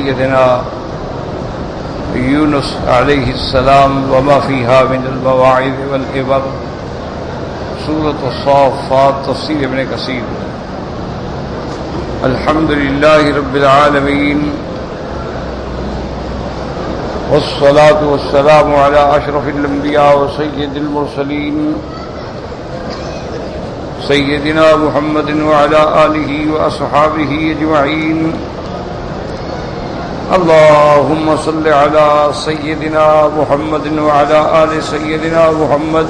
سيدنا يونس عليه السلام وما فيها من المواعظ والعبر، سورة الصافات، تفسیر ابن کثیر۔ الحمد لله رب العالمين، والصلاة والسلام على أشرف الأنبياء وسيد المرسلين سيدنا محمد وعلى آله وأصحابه أجمعين۔ اللهم صل على سيدنا محمد وعلى آل سيدنا محمد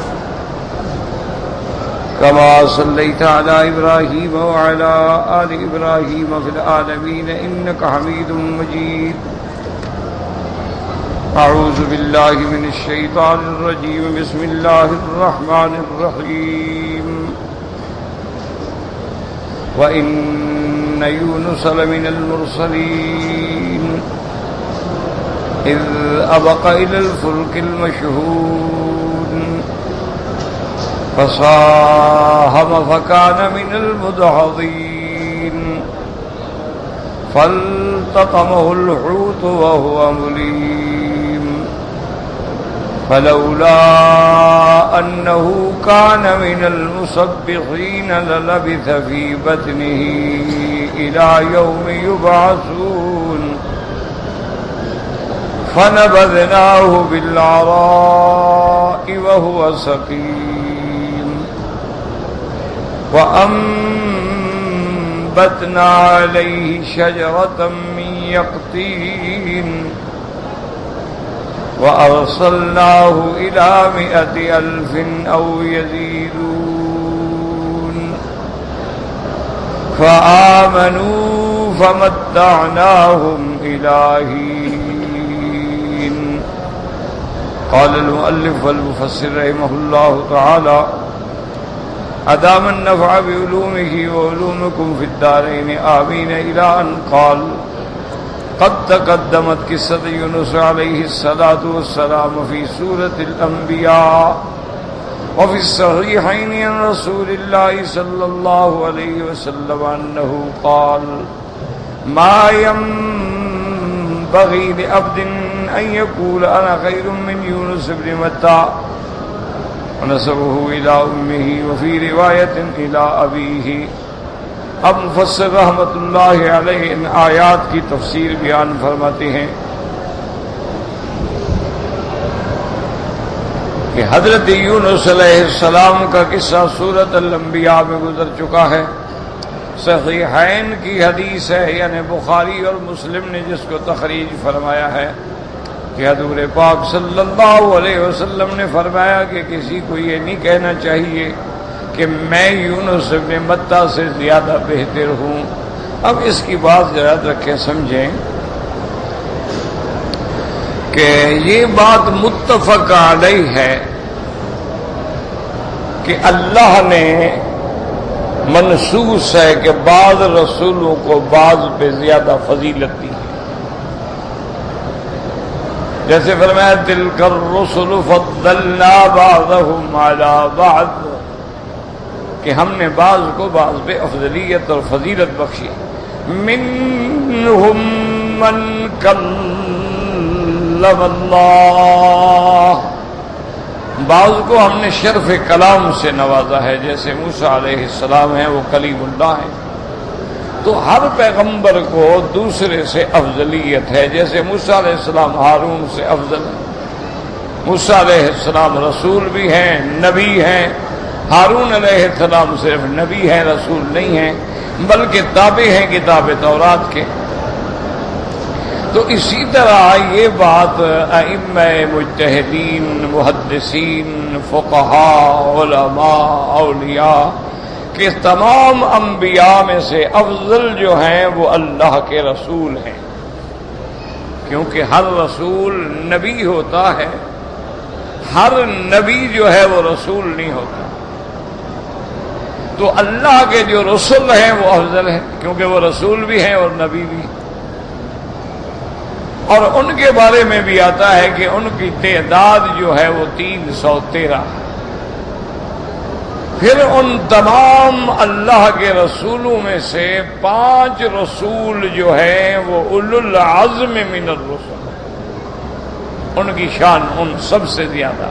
كما صليت على إبراهيم وعلى آل إبراهيم في العالمين إنك حميد مجيد۔ أعوذ بالله من الشيطان الرجيم، بسم الله الرحمن الرحيم۔ وإن يونس لمن المرسلين إذ أبق إلى الفلك المشحون فساهم فكان من المدحضين فالتقمه الحوت وهو مليم فلولا أنه كان من المسبحين للبث في بطنه إلى يوم يبعثون فنبذناه بالعراء وهو سقيم وأنبتنا عليه شجرة من يقطين وأرسلناه إلى 100,000 أو يزيدون فآمنوا فمتعناهم إلى حين۔ قال المؤلف والمفسر رحمه الله تعالى: أدام النفع بعلومه وعلومكم في الدارين آمين، إلى أن قال: قد تقدمت قصة يونس عليه الصلاة والسلام في سورة الأنبياء، وفي الصحيحين عن رسول الله صلى الله عليه وسلم أنه قال: ما ينبغي لعبد أن يقول أنا خير من يونس بن متى، ونسبه إلى أمه، وفي رواية إلى أبيه۔ اب مفسر رحمت اللہ علیہ ان آیات کی تفسیر بیان فرماتے ہیں کہ حضرت یونس علیہ السلام کا قصہ سورۃ الانبیاء میں گزر چکا ہے۔ صحیحین کی حدیث ہے، یعنی بخاری اور مسلم نے جس کو تخریج فرمایا ہے کہ حضور پاک صلی اللہ علیہ وسلم نے فرمایا کہ کسی کو یہ نہیں کہنا چاہیے کہ میں یونس بن متى سے زیادہ بہتر ہوں۔ اب اس کی بات یاد رکھیں، سمجھیں کہ یہ بات متفق علیہ ہے کہ اللہ نے منصوص ہے کہ بعض رسولوں کو بعض پہ زیادہ فضیلت دی ہے۔ جیسے فرمایا تلک الرسل فضلنا بعضهم على بعض، کہ ہم نے بعض کو بعض پہ افضلیت اور فضیلت بخشی۔ منہم من کلم اللہ، بعض کو ہم نے شرف کلام سے نوازا ہے، جیسے موسیٰ علیہ السلام ہیں، وہ کلیم اللہ ہیں۔ تو ہر پیغمبر کو دوسرے سے افضلیت ہے، جیسے موسیٰ علیہ السلام ہارون سے افضل ہیں۔ موسیٰ علیہ السلام رسول بھی ہیں، نبی ہیں، ہارون علیہ السلام صرف نبی ہیں، رسول نہیں ہیں، بلکہ تابع ہیں کتاب تورات کے۔ تو اسی طرح یہ بات ائمہ مجتہدین، محدثین، فقہاء، علماء، اولیاء کہ تمام انبیاء میں سے افضل جو ہیں وہ اللہ کے رسول ہیں، کیونکہ ہر رسول نبی ہوتا ہے، ہر نبی جو ہے وہ رسول نہیں ہوتا۔ تو اللہ کے جو رسول ہیں وہ افضل ہیں، کیونکہ وہ رسول بھی ہیں اور نبی بھی۔ اور ان کے بارے میں بھی آتا ہے کہ ان کی تعداد جو ہے وہ 313 ہے۔ پھر ان تمام اللہ کے رسولوں میں سے 5 رسول جو ہیں وہ اولو العزم من الرسل، ان کی شان ان سب سے زیادہ،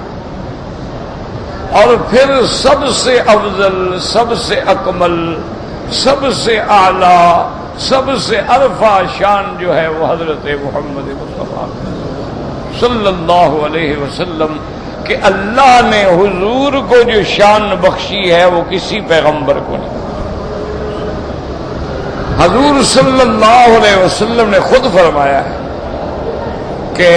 اور پھر سب سے افضل، سب سے اکمل، سب سے اعلیٰ، سب سے عرفہ شان جو ہے وہ حضرت محمد مصطفیٰ صلی اللہ علیہ وسلم کہ اللہ نے حضور کو جو شان بخشی ہے وہ کسی پیغمبر کو نہیں۔ حضور صلی اللہ علیہ وسلم نے خود فرمایا ہے کہ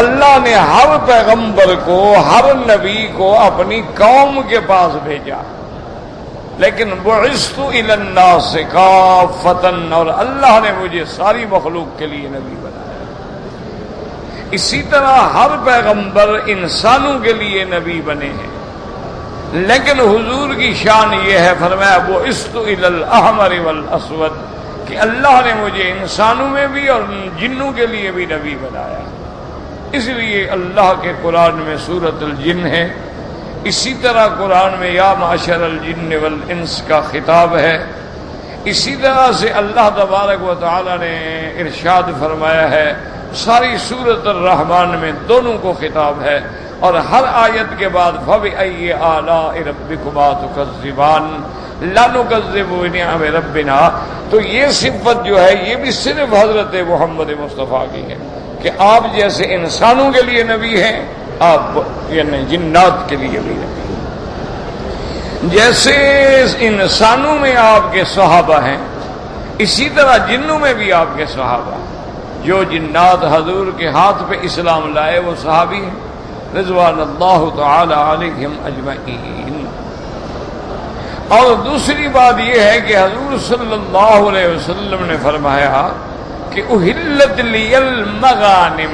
اللہ نے ہر پیغمبر کو، ہر نبی کو اپنی قوم کے پاس بھیجا، لیکن بعثت الی الناس کافۃ، اور اللہ نے مجھے ساری مخلوق کے لیے نبی بنایا۔ اسی طرح ہر پیغمبر انسانوں کے لیے نبی بنے ہیں، لیکن حضور کی شان یہ ہے، فرمایا بعثت الی الاحمر والاسود، کہ اللہ نے مجھے انسانوں میں بھی اور جنوں کے لیے بھی نبی بنایا۔ اس لیے اللہ کے قرآن میں سورۃ الجن ہے، اسی طرح قرآن میں یا معشر الجن والانس کا خطاب ہے، اسی طرح سے اللہ تبارک و تعالی نے ارشاد فرمایا ہے، ساری سورۃ الرحمن میں دونوں کو خطاب ہے، اور ہر آیت کے بعد فَبِأَيِّ آلَاءِ رَبِّكُمَا تُكَذِّبَانِ لَا نُكَذِّبُ بِنِعَمِ رَبِّنَا۔ تو یہ صفت جو ہے یہ بھی صرف حضرت محمد مصطفیٰ کی ہے کہ آپ جیسے انسانوں کے لیے نبی ہیں، آپ یعنی جنات کے لیے بھی نبی ہیں۔ جیسے انسانوں میں آپ کے صحابہ ہیں، اسی طرح جنوں میں بھی آپ کے صحابہ ہیں۔ جو جنات حضور کے ہاتھ پہ اسلام لائے وہ صحابی ہیں رضوان اللہ تعالی علیہم اجمعین۔ اور دوسری بات یہ ہے کہ حضور صلی اللہ علیہ وسلم نے فرمایا کہ احلت لی المغانم،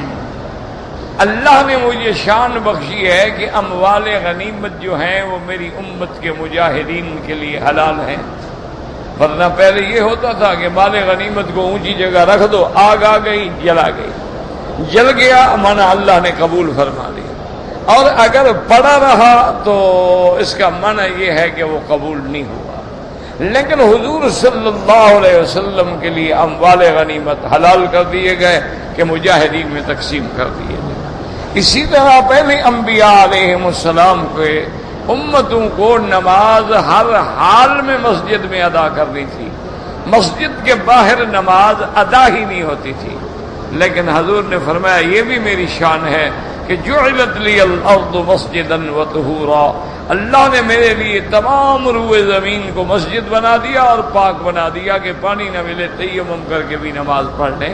اللہ نے مجھے شان بخشی ہے کہ اموال غنیمت جو ہیں وہ میری امت کے مجاہدین کے لیے حلال ہیں، ورنہ پہلے یہ ہوتا تھا کہ مال غنیمت کو اونچی جگہ رکھ دو، آگ آ گئی جلا گئی، جل گیا مانا اللہ نے قبول فرما لیا، اور اگر پڑا رہا تو اس کا معنی یہ ہے کہ وہ قبول نہیں ہوا۔ لیکن حضور صلی اللہ علیہ وسلم کے لیے اموال غنیمت حلال کر دیے گئے کہ مجاہدین میں تقسیم کر دیے گئے۔ اسی طرح پہلے انبیاء علیہم السلام کے امتوں کو نماز ہر حال میں مسجد میں ادا کرنی تھی، مسجد کے باہر نماز ادا ہی نہیں ہوتی تھی، لیکن حضور نے فرمایا یہ بھی میری شان ہے کہ جعلت لی الارض مسجدا وطہورا، اللہ نے میرے لیے تمام روئے زمین کو مسجد بنا دیا اور پاک بنا دیا کہ پانی نہ ملے تیمم کر کے بھی نماز پڑھ لیں۔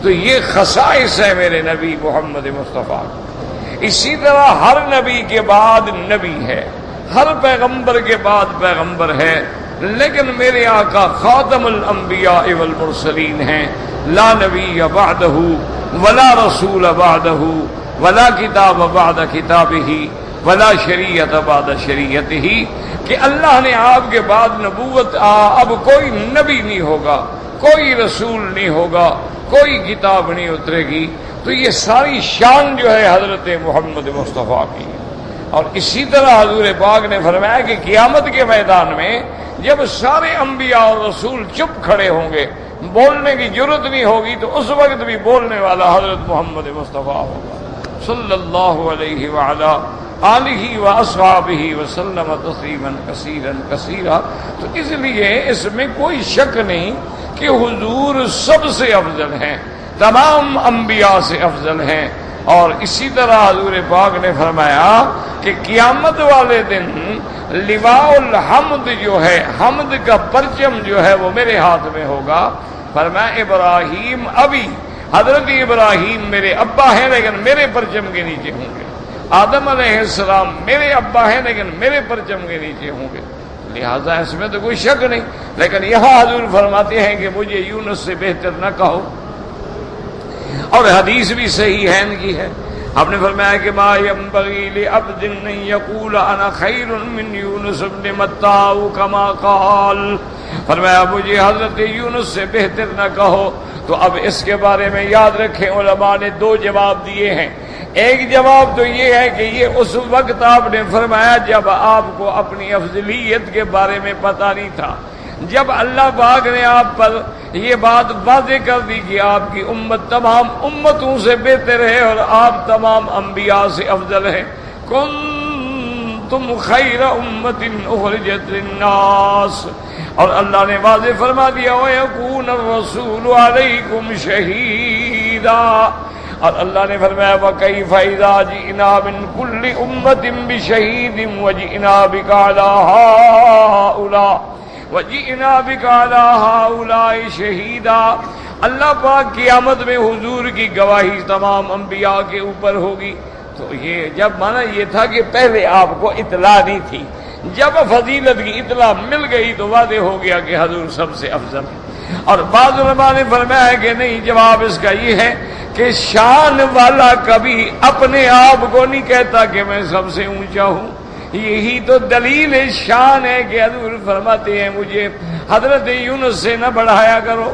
تو یہ خصائص ہے میرے نبی محمد مصطفیٰ۔ اسی طرح ہر نبی کے بعد نبی ہے، ہر پیغمبر کے بعد پیغمبر ہے، لیکن میرے آقا خاتم الانبیاء والمرسلین ہیں، لا نبی بعدہ ولا رسول بعدہ ولا کتاب بعد کتابہ ولا شریعت بعد شریعتہ، کہ اللہ نے آپ کے بعد نبوت اب کوئی نبی نہیں ہوگا، کوئی رسول نہیں ہوگا، کوئی کتاب نہیں اترے گی۔ تو یہ ساری شان جو ہے حضرت محمد مصطفیٰ کی۔ اور اسی طرح حضور پاک نے فرمایا کہ قیامت کے میدان میں جب سارے انبیاء اور رسول چپ کھڑے ہوں گے، بولنے کی جرت نہیں ہوگی، تو اس وقت بھی بولنے والا حضرت محمد مصطفیٰ ہوگا صلی اللہ علیہ وعلا آلہ واصحابہ وسلم تسلیما کثیرا کثیرا۔ تو اس لیے اس میں کوئی شک نہیں کہ حضور سب سے افضل ہیں، تمام انبیاء سے افضل ہیں۔ اور اسی طرح حضور پاک نے فرمایا کہ قیامت والے دن لواء الحمد جو ہے، حمد کا پرچم جو ہے وہ میرے ہاتھ میں ہوگا۔ فرمایا ابراہیم ابی، حضرت ابراہیم میرے ابا ہیں لیکن میرے پرچم کے نیچے ہوں گے، آدم علیہ السلام میرے ابا ہیں لیکن میرے پرچم کے نیچے ہوں گے، لہذا اس میں تو کوئی شک نہیں۔ لیکن یہاں حضور فرماتے ہیں کہ مجھے یونس سے بہتر نہ کہو، اور حدیث بھی صحیح ہے ان کی ہے، آپ نے فرمایا کہ ما ينبغي لعبد ان يقول انا خیر من یونس بن متى كما قال، فرمایا مجھے حضرت یونس سے بہتر نہ کہو۔ تو اب اس کے بارے میں یاد رکھیں، علماء نے دو جواب دیے ہیں۔ ایک جواب تو یہ ہے کہ یہ اس وقت آپ نے فرمایا جب آپ کو اپنی افضلیت کے بارے میں پتہ نہیں تھا، جب اللہ پاک نے آپ پر یہ بات واضح کر دی کہ آپ کی امت تمام امتوں سے بہتر ہے اور آپ تمام انبیاء سے افضل ہیں۔ کنتم خیر امت اخرجت للناس، اور اللہ نے واضح فرما دیا وَيَكُونَ الرَّسُولُ عَلَيْكُمْ شَهِيدًا، اور اللہ نے فرمایا وَكَيْفَ إِذَا جِئْنَا مِنْ كُلِّ أُمَّةٍ بِشَهِيدٍ وَجِئْنَا بِكَ عَلَى هَؤُلَاءِ شَهِيدًا۔ اللہ پاک قیامت میں حضور کی گواہی تمام انبیاء کے اوپر ہوگی۔ تو یہ جب مانا یہ تھا کہ پہلے آپ کو اطلاع نہیں تھی، جب فضیلت کی اطلاع مل گئی تو واضح ہو گیا کہ حضور سب سے افضل ہے۔ اور بعض علماء نے فرمایا کہ نہیں، جواب اس کا یہ ہے کہ شان والا کبھی اپنے آپ کو نہیں کہتا کہ میں سب سے اونچا ہوں۔ یہی تو دلیل شان ہے کہ حضور فرماتے ہیں مجھے حضرت یونس سے نہ بڑھایا کرو،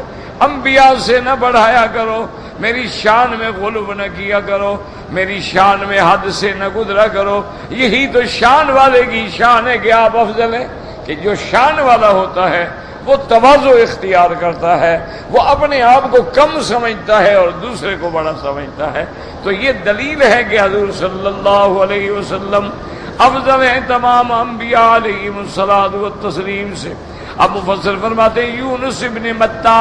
انبیاء سے نہ بڑھایا کرو، میری شان میں غلو نہ کیا کرو، میری شان میں حد سے نہ گزرا کرو۔ یہی تو شان والے کی شان ہے کہ آپ افضل ہیں، کہ جو شان والا ہوتا ہے وہ تواضع اختیار کرتا ہے، وہ اپنے آپ کو کم سمجھتا ہے اور دوسرے کو بڑا سمجھتا ہے۔ تو یہ دلیل ہے کہ حضور صلی اللہ علیہ وسلم افضل ہیں تمام انبیاء علیہم الصلاۃ والتسلیم سے۔ اب مفسر فرماتے ہیں یونس ابن متہ،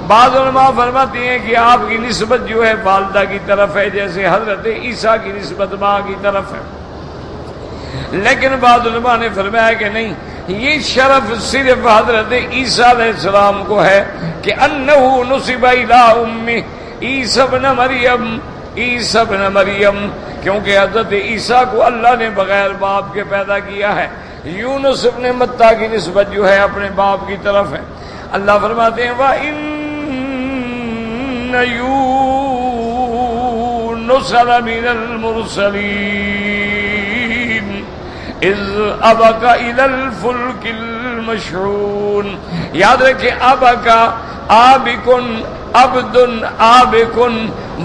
بعض علماء فرماتے ہیں کہ آپ کی نسبت جو ہے والدہ کی طرف ہے، جیسے حضرت عیسیٰ کی نسبت ماں کی طرف ہے، لیکن بعض علماء نے فرمایا کہ نہیں، یہ شرف صرف حضرت عیسیٰ علیہ السلام کو ہے کہ انہ نسب الی امہ عیسی ابن مریم، عیسی ابن مریم، کیونکہ حضرت عیسیٰ کو اللہ نے بغیر باپ کے پیدا کیا ہے۔ یونس ابن متہ کی نسبت جو ہے اپنے باپ کی طرف ہے۔ اللہ فرماتے ہیں وَإِنَّ يُونُسَ لَمِنَ الْمُرْسَلِينَ اِذْ أَبَقَ إِلَى الْفُلْكِ الْمَشْحُونِ۔ یاد رکھیں ابقا آبکن عبدن آبکن،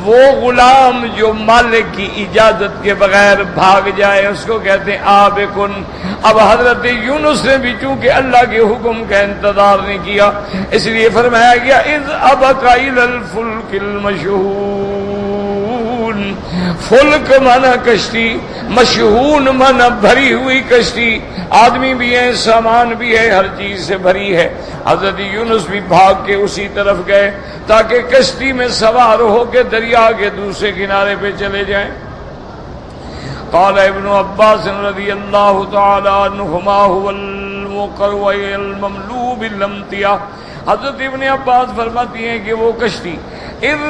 وہ غلام جو مالک کی اجازت کے بغیر بھاگ جائے اس کو کہتے ہیں آبکن۔ اب حضرت یونس نے بھی چونکہ اللہ کے حکم کا انتظار نہیں کیا، اس لیے فرمایا گیا اذ ابق الی الفلک المشحون۔ فلک مانا کشتی، مشحون مانا بھری ہوئی کشتی، آدمی بھی ہے، سامان بھی ہے، ہر چیز سے بھری ہے۔ حضرت یونس بھی بھاگ کے اسی طرف گئے تاکہ کشتی میں سوار ہو کے دریا کے دوسرے کنارے پہ چلے جائیں۔ قال ابن عباس رضی اللہ تعالی عنہما هو المقر المملو بالامتیاء، حضرت ابن عباس فرماتی ہیں کہ وہ کشتی اذ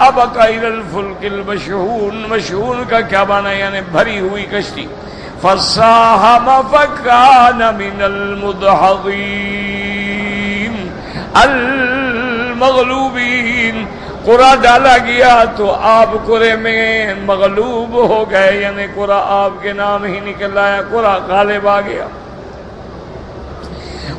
ابق الى الفلک المشحون، مشحون کا کیا معنی یعنی بھری ہوئی کشتی، فساہم فکان من المدحضین المغلوبین، قرآن ڈالا گیا تو آپ قرے میں مغلوب ہو گئے، یعنی قرآن آپ کے نام ہی نکل آیا، قرآن غالب آ گیا۔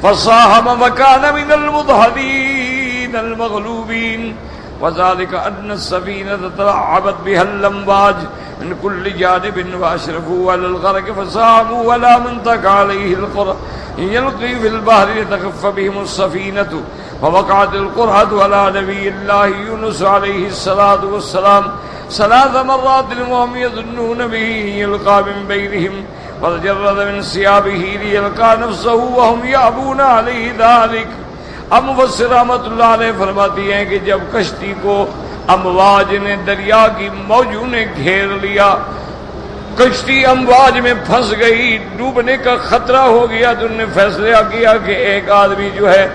فصاحب وكان من المضحدين المغلوبين وذلك أن السفينة تلعبت بها الأمواج من كل جانب وأشرفوا على الغرق فساهموا ولا منطق عليه القرى يلقي في البحر لتخف بهم السفينة فوقعت القرعة على نبي الله يونس عليه الصلاة والسلام 3 مرات وهم يظنون به يلقى من بينهم وتجرد من ثيابه ليلقى نفسه وهم يعبون عليه ذلك۔ اب مفسر رحمۃ اللہ علیہ فرماتی ہیں کہ جب کشتی کو امواج نے، دریا کی موجوں نے گھیر لیا، کشتی امواج میں پھنس گئی، ڈوبنے کا خطرہ ہو گیا، تو انہوں نے فیصلہ کیا کہ ایک آدمی جو ہے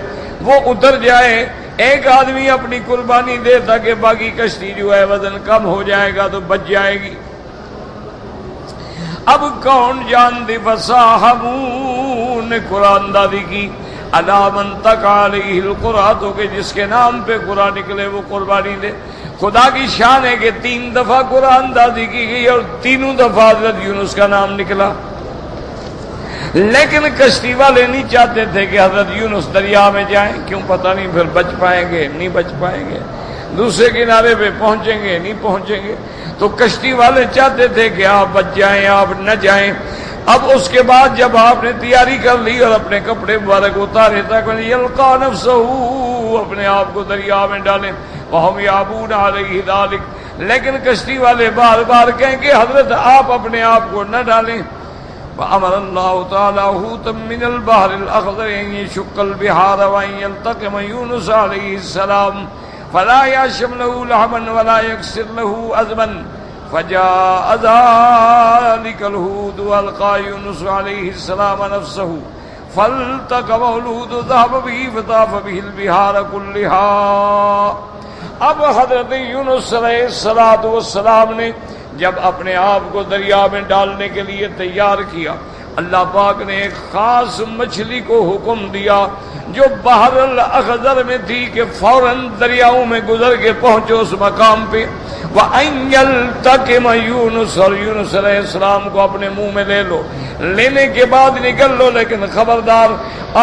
وہ اتر جائے، ایک آدمی اپنی قربانی دے تاکہ باقی کشتی جو ہے وزن کم ہو جائے گا تو بچ جائے گی۔ اب کون جان دے فساہمون نے قرآن دادی کی علی من تقع علیہ القرآن، تو کہ جس کے نام پہ قرآن نکلے وہ قربانی دے۔ خدا کی شان ہے کہ 3 دفعہ قرآن دادی کی گئی اور تینوں دفعہ حضرت یونس کا نام نکلا، لیکن کشتی والے نہیں چاہتے تھے کہ حضرت یونس دریا میں جائیں، کیوں پتہ نہیں پھر بچ پائیں گے نہیں بچ پائیں گے، دوسرے کنارے پہ پہنچیں گے نہیں پہنچیں گے۔ تو کشتی والے چاہتے تھے کہ آپ بچ جائیں، آپ نہ جائیں۔ اب اس کے بعد جب آپ نے تیاری کر لی اور اپنے کپڑے مبارک اتارے تاکہ یلقا نفسہ، اپنے آپ کو دریا میں ڈالیں، وہم یعبون علیہ ذلک، لیکن کشتی والے بار بار کہیں کہ حضرت آپ اپنے آپ کو نہ ڈالیں۔ فأمر اللہ تعالی حوتا من البحر الأخضر ان يشق البحار وان يلتقم يونس علیہ السلام فلا يشم له لحما ولا يكسر له عظما فجاء ذلك الحوت والقى يونس عليه السلام نفسه فالتقمه الحوت ذهب به فطاف به البحار كلها۔ اب حضرت یونس علیہ السلام نے جب اپنے آپ کو دریا میں ڈالنے کے لیے تیار کیا، اللہ پاک نے ایک خاص مچھلی کو حکم دیا جو بحر الاخضر میں تھی کہ فوراً دریاؤں میں گزر کے پہنچو اس مقام پہ۔ وَأَن يَلْتَقِمَ يُونُسَ، اور یونس علیہ السلام کو اپنے منہ میں لے لو، لینے کے بعد نکل لو، لیکن خبردار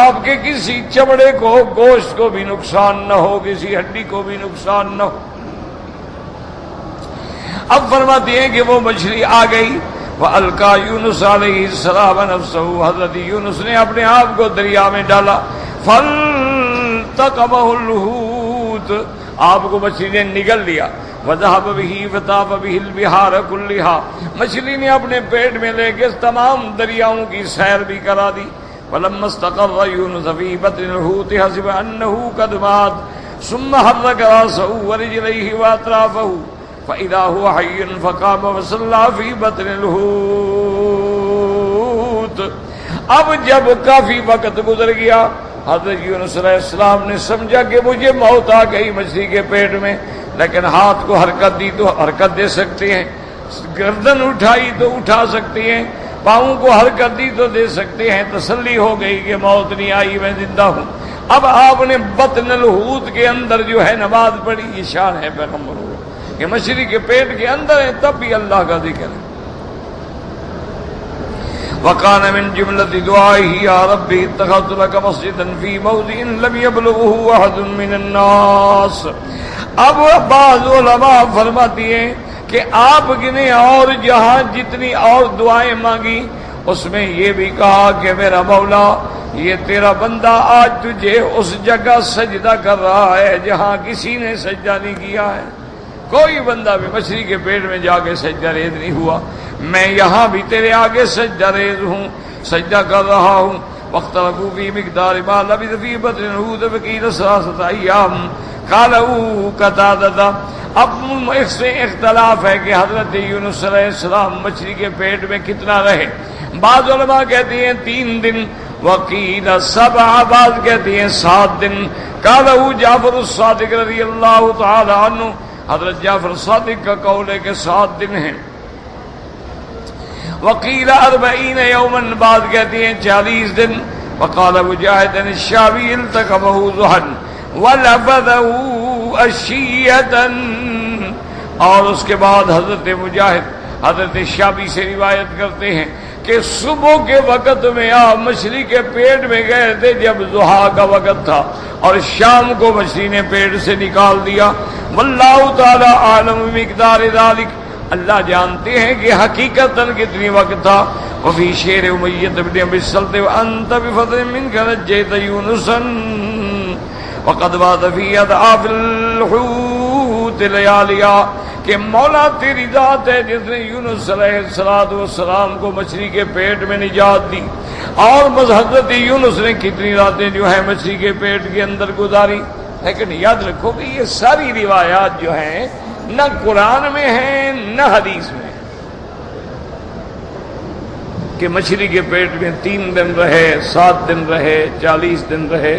آپ کے کسی چمڑے کو، گوشت کو بھی نقصان نہ ہو، کسی ہڈی کو بھی نقصان نہ ہو۔ اب فرماتے ہیں کہ وہ مچھلی آ گئی، وَأَلْقَى يُونُسَ عَلَيْهِ السَّلَامَ نَفْسَهُ، حضرت یونس نے اپنے آپ کو دریا میں ڈالا، فَالْتَقَمَهُ الْحُوتُ، آپ کو مچھلی نے نگل لیا، وَذَهَبَ بِهِ فَطَافَ بِهِ الْبِحَارَ كُلِّهَا، مچھلی نے اپنے پیٹ میں لے کے تمام دریاؤں کی سیر بھی کرا دی۔ فَلَمَّا اسْتَقَرَّ يُونُسُ فِي بَطْنِ الْحُوتِ حَسِبَ أَنَّهُ قَدْ مَاتَ ثُمَّ حَرَّكَ رَأْسَهُ وَرِجْلَيْهِ وَأَطْرَافَهُ فَإِذَا هُوَ حَيٌّ فَقَامَ وَصَلَّى فِي بَطْنِ الْحُوتِ۔ اب جب کافی وقت گزر گیا، حضرت یونس علیہ السلام نے سمجھا کہ مجھے موت آ گئی مچھلی کے پیٹ میں، لیکن ہاتھ کو حرکت دی تو حرکت دے سکتے ہیں، گردن اٹھائی تو اٹھا سکتے ہیں، پاؤں کو حرکت دی تو دے سکتے ہیں، تسلی ہو گئی کہ موت نہیں آئی، میں زندہ ہوں۔ اب آپ نے بطن الحوت کے اندر جو ہے نماز پڑھی، یہ شان ہے پیغمبر کہ مچھلی کے پیٹ کے اندر ہے تب بھی اللہ کا ذکر ہے۔ وَقَانَ مِن جُمْلَةِ دُعَائِهِ يَا رَبِّ اتَّخَذْتُ لَكَ مَسْجِدًا فِي مَوْضِعٍ لَمْ يَبْلُغْهُ أَحَدٌ مِّنَ النَّاسِ۔ اب بعض علماء فرماتی ہیں کہ آپ نے اور جہاں جتنی اور دعائیں مانگی اس میں یہ بھی کہا کہ میرا مولا، یہ تیرا بندہ آج تجھے اس جگہ سجدہ کر رہا ہے جہاں کسی نے سجدہ نہیں کیا ہے، کوئی بندہ بھی مچھلی کے پیٹ میں جا کے سجدہ ریز نہیں ہوا، میں یہاں بھی تیرے آگے سجدہ ریز ہوں، سجدہ کر رہا ہوں۔ وَاخْتَلَفُوا فِي مِقْدَارِ مَا لَبِثَ فِي بَطْنِ الْحُوتِ فَقِيلَ ثَلَاثَةَ أَيَّامٍ قَالَ قَتَادَةُ۔ اب اس سے اختلاف ہے کہ حضرت یونس علیہ السلام مچھلی کے پیٹ میں کتنا رہے، بعض علماء کہتے ہیں 3 دن، وَقِيلَ 7، بعض کہتے ہیں 7 دن۔ قَالَ جعفر الصادق رضی اللہ تعالی عنہ، حضرت جعفر صادق کا قول ہے کہ 7 دن ہیں۔ وقیل 40 یوما، بعد کہتے ہیں 40 دن۔ وقال مجاہد الشعبی التقمه ضحا ولفظه عشیۃ، اور اس کے بعد حضرت مجاہد حضرت شعبی سے روایت کرتے ہیں کہ صبح کے وقت میں آپ مچھلی کے پیٹ میں گئے تھے جب ضحیٰ کا وقت تھا، اور شام کو مچھلی نے پیٹ سے نکال دیا۔ واللہ تعالی عالم مقدار ذلک، اللہ جانتے ہیں کہ حقیقتاً کتنی وقت تھا۔ وفی شعر امیہ بن ابی السلط وانت بفضل منک نجیت یونسا وقد بات فی اضعاف الحوت لیالیا، کہ مولا تیری ذات ہے جس نے یونس علیہ السلام کو مچھلی کے پیٹ میں نجات دی، اور حضرت یونس نے کتنی راتیں جو ہے مچھلی کے پیٹ کے اندر گزاری۔ لیکن یاد رکھو کہ یہ ساری روایات جو ہیں نہ قرآن میں ہیں نہ حدیث میں، کہ مچھلی کے پیٹ میں 3 دن رہے، 7 دن رہے، 40 دن رہے،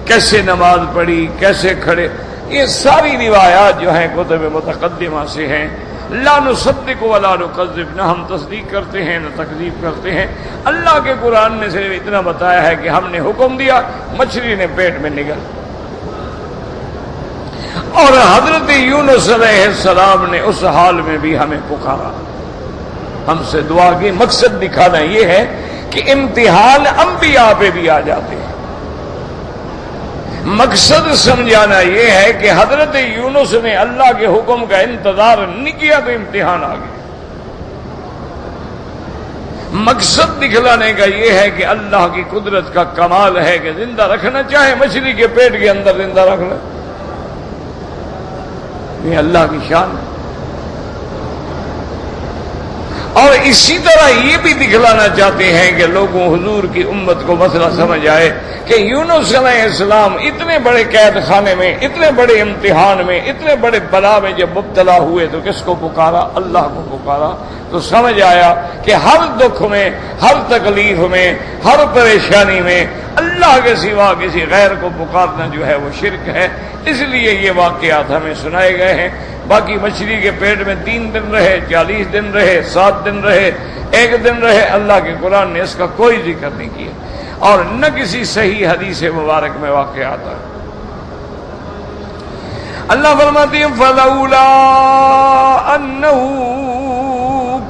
کیسے نماز پڑھی، کیسے کھڑے، یہ ساری روایات جو ہیں کتب متقدمہ سے ہیں۔ لا نصدق ولا نکذب، نہ ہم تصدیق کرتے ہیں نہ تکذیب کرتے ہیں، اللہ کے قرآن نے صرف اتنا بتایا ہے کہ ہم نے حکم دیا، مچھلی نے پیٹ میں نگل۔ اور حضرت یونس علیہ السلام نے اس حال میں بھی ہمیں پکارا، ہم سے دعا کی، مقصد دکھانا یہ ہے کہ امتحان انبیاء پہ بھی آ جاتے ہیں۔ مقصد سمجھانا یہ ہے کہ حضرت یونس نے اللہ کے حکم کا انتظار نہیں کیا تو امتحان آ گیا۔ مقصد دکھلانے کا یہ ہے کہ اللہ کی قدرت کا کمال ہے کہ زندہ رکھنا چاہے مچھلی کے پیٹ کے اندر زندہ رکھ لے، یہ اللہ کی شان ہے۔ اور اسی طرح یہ بھی دکھلانا چاہتے ہیں کہ لوگوں حضور کی امت کو مسئلہ سمجھ آئے کہ یونس علیہ السلام اتنے بڑے قید خانے میں، اتنے بڑے امتحان میں، اتنے بڑے بلا میں جب مبتلا ہوئے تو کس کو پکارا؟ اللہ کو پکارا۔ تو سمجھ آیا کہ ہر دکھ میں، ہر تکلیف میں، ہر پریشانی میں اللہ کے سوا کسی غیر کو پکارنا جو ہے وہ شرک ہے۔ اس لیے یہ واقعات ہمیں سنائے گئے ہیں۔ باقی مچھلی کے پیٹ میں 3 دن رہے، 40 دن رہے، 7 دن رہے، 1 دن رہے، اللہ کے قرآن نے اس کا کوئی ذکر نہیں کیا اور نہ کسی صحیح حدیث مبارک میں واقع آتا ہے۔ اللہ فرماتے ہیں فَلَوْلَا أَنَّهُ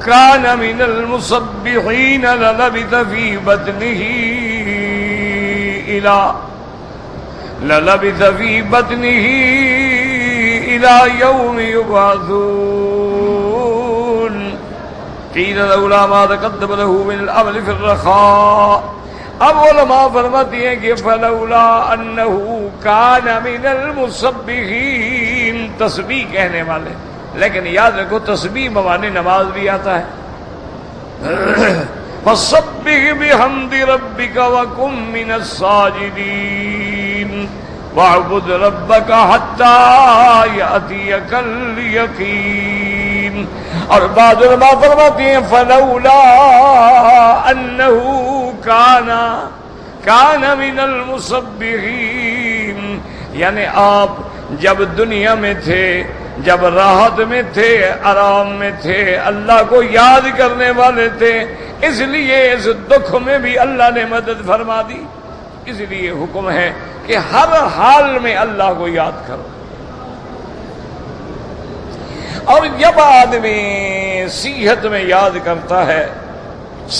كَانَ مِنَ الْمُسَبِّحِينَ لَلَبِثَ فِي بَطْنِهِ إِلَى يَوْمِ يُبْعَثُونَ قِيلَ لَوْلَا مَا تَقَدَّمَ لَهُ مِنَ الْعَمَلِ فِي الرَّخَاءِ۔ اب علماء فرماتی ہیں کہ فَلَوْلَا أَنَّهُ كَانَ مِنَ الْمُسَبِّحِينَ، تسبیح کہنے والے، لیکن یاد رکھو تسبیح بمانے نماز بھی آتا ہے۔ فَسَبِّحْ بِحَمْدِ رَبِّكَ وَكُن مِّنَ السَّاجِدِينَ وَاعْبُدْ رَبَّكَ حَتَّى يَأْتِيَكَ الْيَقِينُ۔ اور بعض علماء فرماتے ہیں فَلَوْلَا أَنَّهُ كَانَ مِنَ الْمُسَبِّحِينَ، یعنی آپ جب دنیا میں تھے، جب راحت میں تھے، آرام میں تھے، اللہ کو یاد کرنے والے تھے، اس لیے اس دکھ میں بھی اللہ نے مدد فرما دی۔ اس لیے حکم ہے کہ ہر حال میں اللہ کو یاد کرو۔ اور جب آدمی صحت میں یاد کرتا ہے،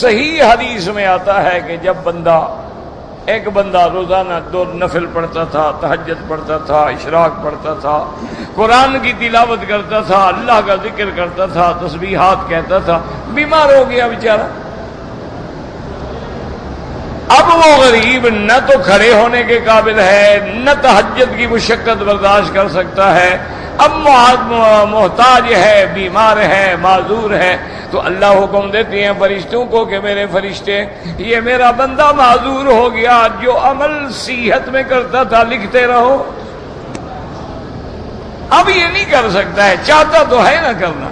صحیح حدیث میں آتا ہے کہ جب ایک بندہ روزانہ 2 نفل پڑھتا تھا، تہجد پڑھتا تھا، اشراق پڑھتا تھا، قرآن کی تلاوت کرتا تھا، اللہ کا ذکر کرتا تھا، تسبیحات کہتا تھا، بیمار ہو گیا بیچارہ۔ اب وہ غریب نہ تو کھڑے ہونے کے قابل ہے، نہ تہجد کی مشقت برداشت کر سکتا ہے، اب محتاج ہے، بیمار ہے، معذور ہے، تو اللہ حکم دیتے ہیں فرشتوں کو کہ میرے فرشتے یہ میرا بندہ معذور ہو گیا، جو عمل صحت میں کرتا تھا لکھتے رہو۔ اب یہ نہیں کر سکتا ہے، چاہتا تو ہے نہ کرنا،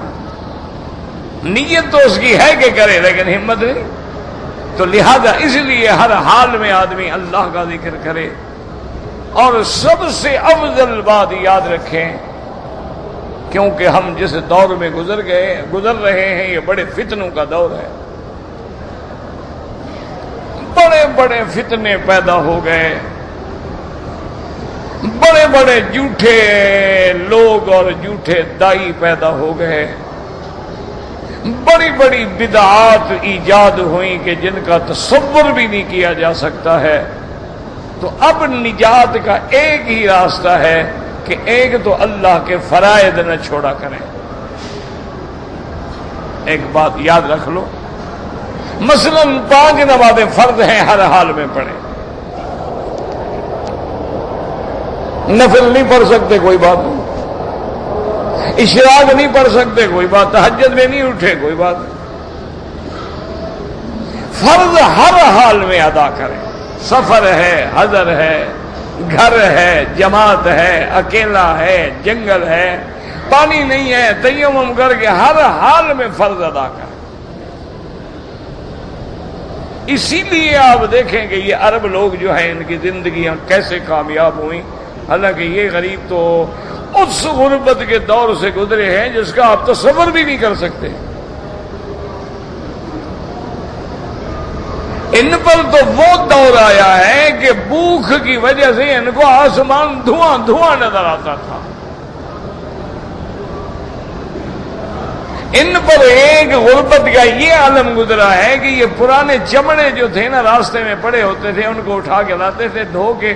نیت تو اس کی ہے کہ کرے لیکن ہمت نہیں، تو لہذا اس لیے ہر حال میں آدمی اللہ کا ذکر کرے۔ اور سب سے افضل بات یاد رکھیں، کیونکہ ہم جس دور میں گزر رہے ہیں یہ بڑے فتنوں کا دور ہے، بڑے بڑے فتنے پیدا ہو گئے، بڑے بڑے جھوٹے لوگ اور جھوٹے دائی پیدا ہو گئے، بڑی بڑی بدعات ایجاد ہوئیں کہ جن کا تصور بھی نہیں کیا جا سکتا ہے۔ تو اب نجات کا ایک ہی راستہ ہے کہ ایک تو اللہ کے فرائض نہ چھوڑا کریں۔ ایک بات یاد رکھ لو، مثلا 5 نمازیں فرض ہیں، ہر حال میں پڑھیں، نفل نہیں پڑھ سکتے کوئی بات نہیں، اشراق نہیں پڑھ سکتے کوئی بات، تہجد میں نہیں اٹھے کوئی بات نہیں، فرض ہر حال میں ادا کریں، سفر ہے، حضر ہے، گھر ہے، جماعت ہے، اکیلا ہے، جنگل ہے، پانی نہیں ہے، تیمم کر کے ہر حال میں فرض ادا کریں۔ اسی لیے آپ دیکھیں کہ یہ عرب لوگ جو ہیں ان کی زندگیاں کیسے کامیاب ہوئیں، حالانکہ یہ غریب تو اس غربت کے دور سے گزرے ہیں جس کا آپ تصور بھی نہیں کر سکتے۔ ان پر تو وہ دور آیا ہے کہ بھوک کی وجہ سے ان کو آسمان دھواں دھواں نظر آتا تھا۔ ان پر ایک غربت کا یہ عالم گزرا ہے کہ یہ پرانے چمڑے جو تھے نا راستے میں پڑے ہوتے تھے، ان کو اٹھا کے لاتے تھے، دھو کے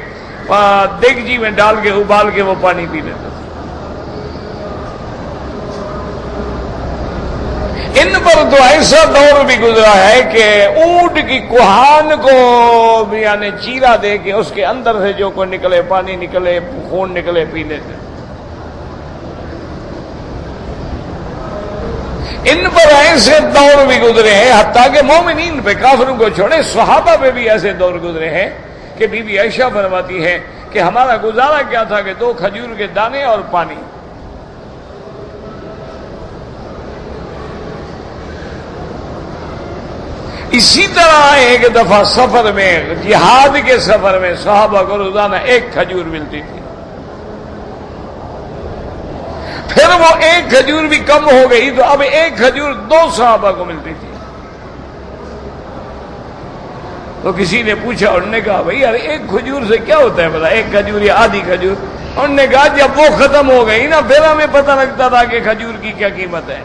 دیگچی میں ڈال کے ابال کے وہ پانی پی لیتا تھا۔ ان پر تو ایسا دور بھی گزرا ہے کہ اونٹ کی کوہان کو یعنی چیرا دے کے اس کے اندر سے جو کوئی نکلے، پانی نکلے، خون نکلے، پی لیتے۔ ان پر ایسے دور بھی گزرے ہیں، حتیٰ کہ مومنین پہ، کافروں کو چھوڑے صحابہ پہ بھی ایسے دور گزرے ہیں کہ بی بی عائشہ فرماتی ہے کہ ہمارا گزارا کیا تھا کہ 2 کھجور کے دانے اور پانی۔ اسی طرح ایک دفعہ سفر میں، جہاد کے سفر میں صحابہ کو روزانہ 1 کھجور ملتی تھی، پھر وہ 1 کھجور بھی کم ہو گئی تو اب 1 کھجور 2 صحابہ کو ملتی تھی۔ تو کسی نے پوچھا، انہوں نے کہا بھائی یار 1 کھجور سے کیا ہوتا ہے بتا، 1 کھجور یا آدھی کھجور؟ انہوں نے کہا جب وہ ختم ہو گئی نا پھر ہمیں پتہ لگتا تھا کہ کھجور کی کیا قیمت ہے۔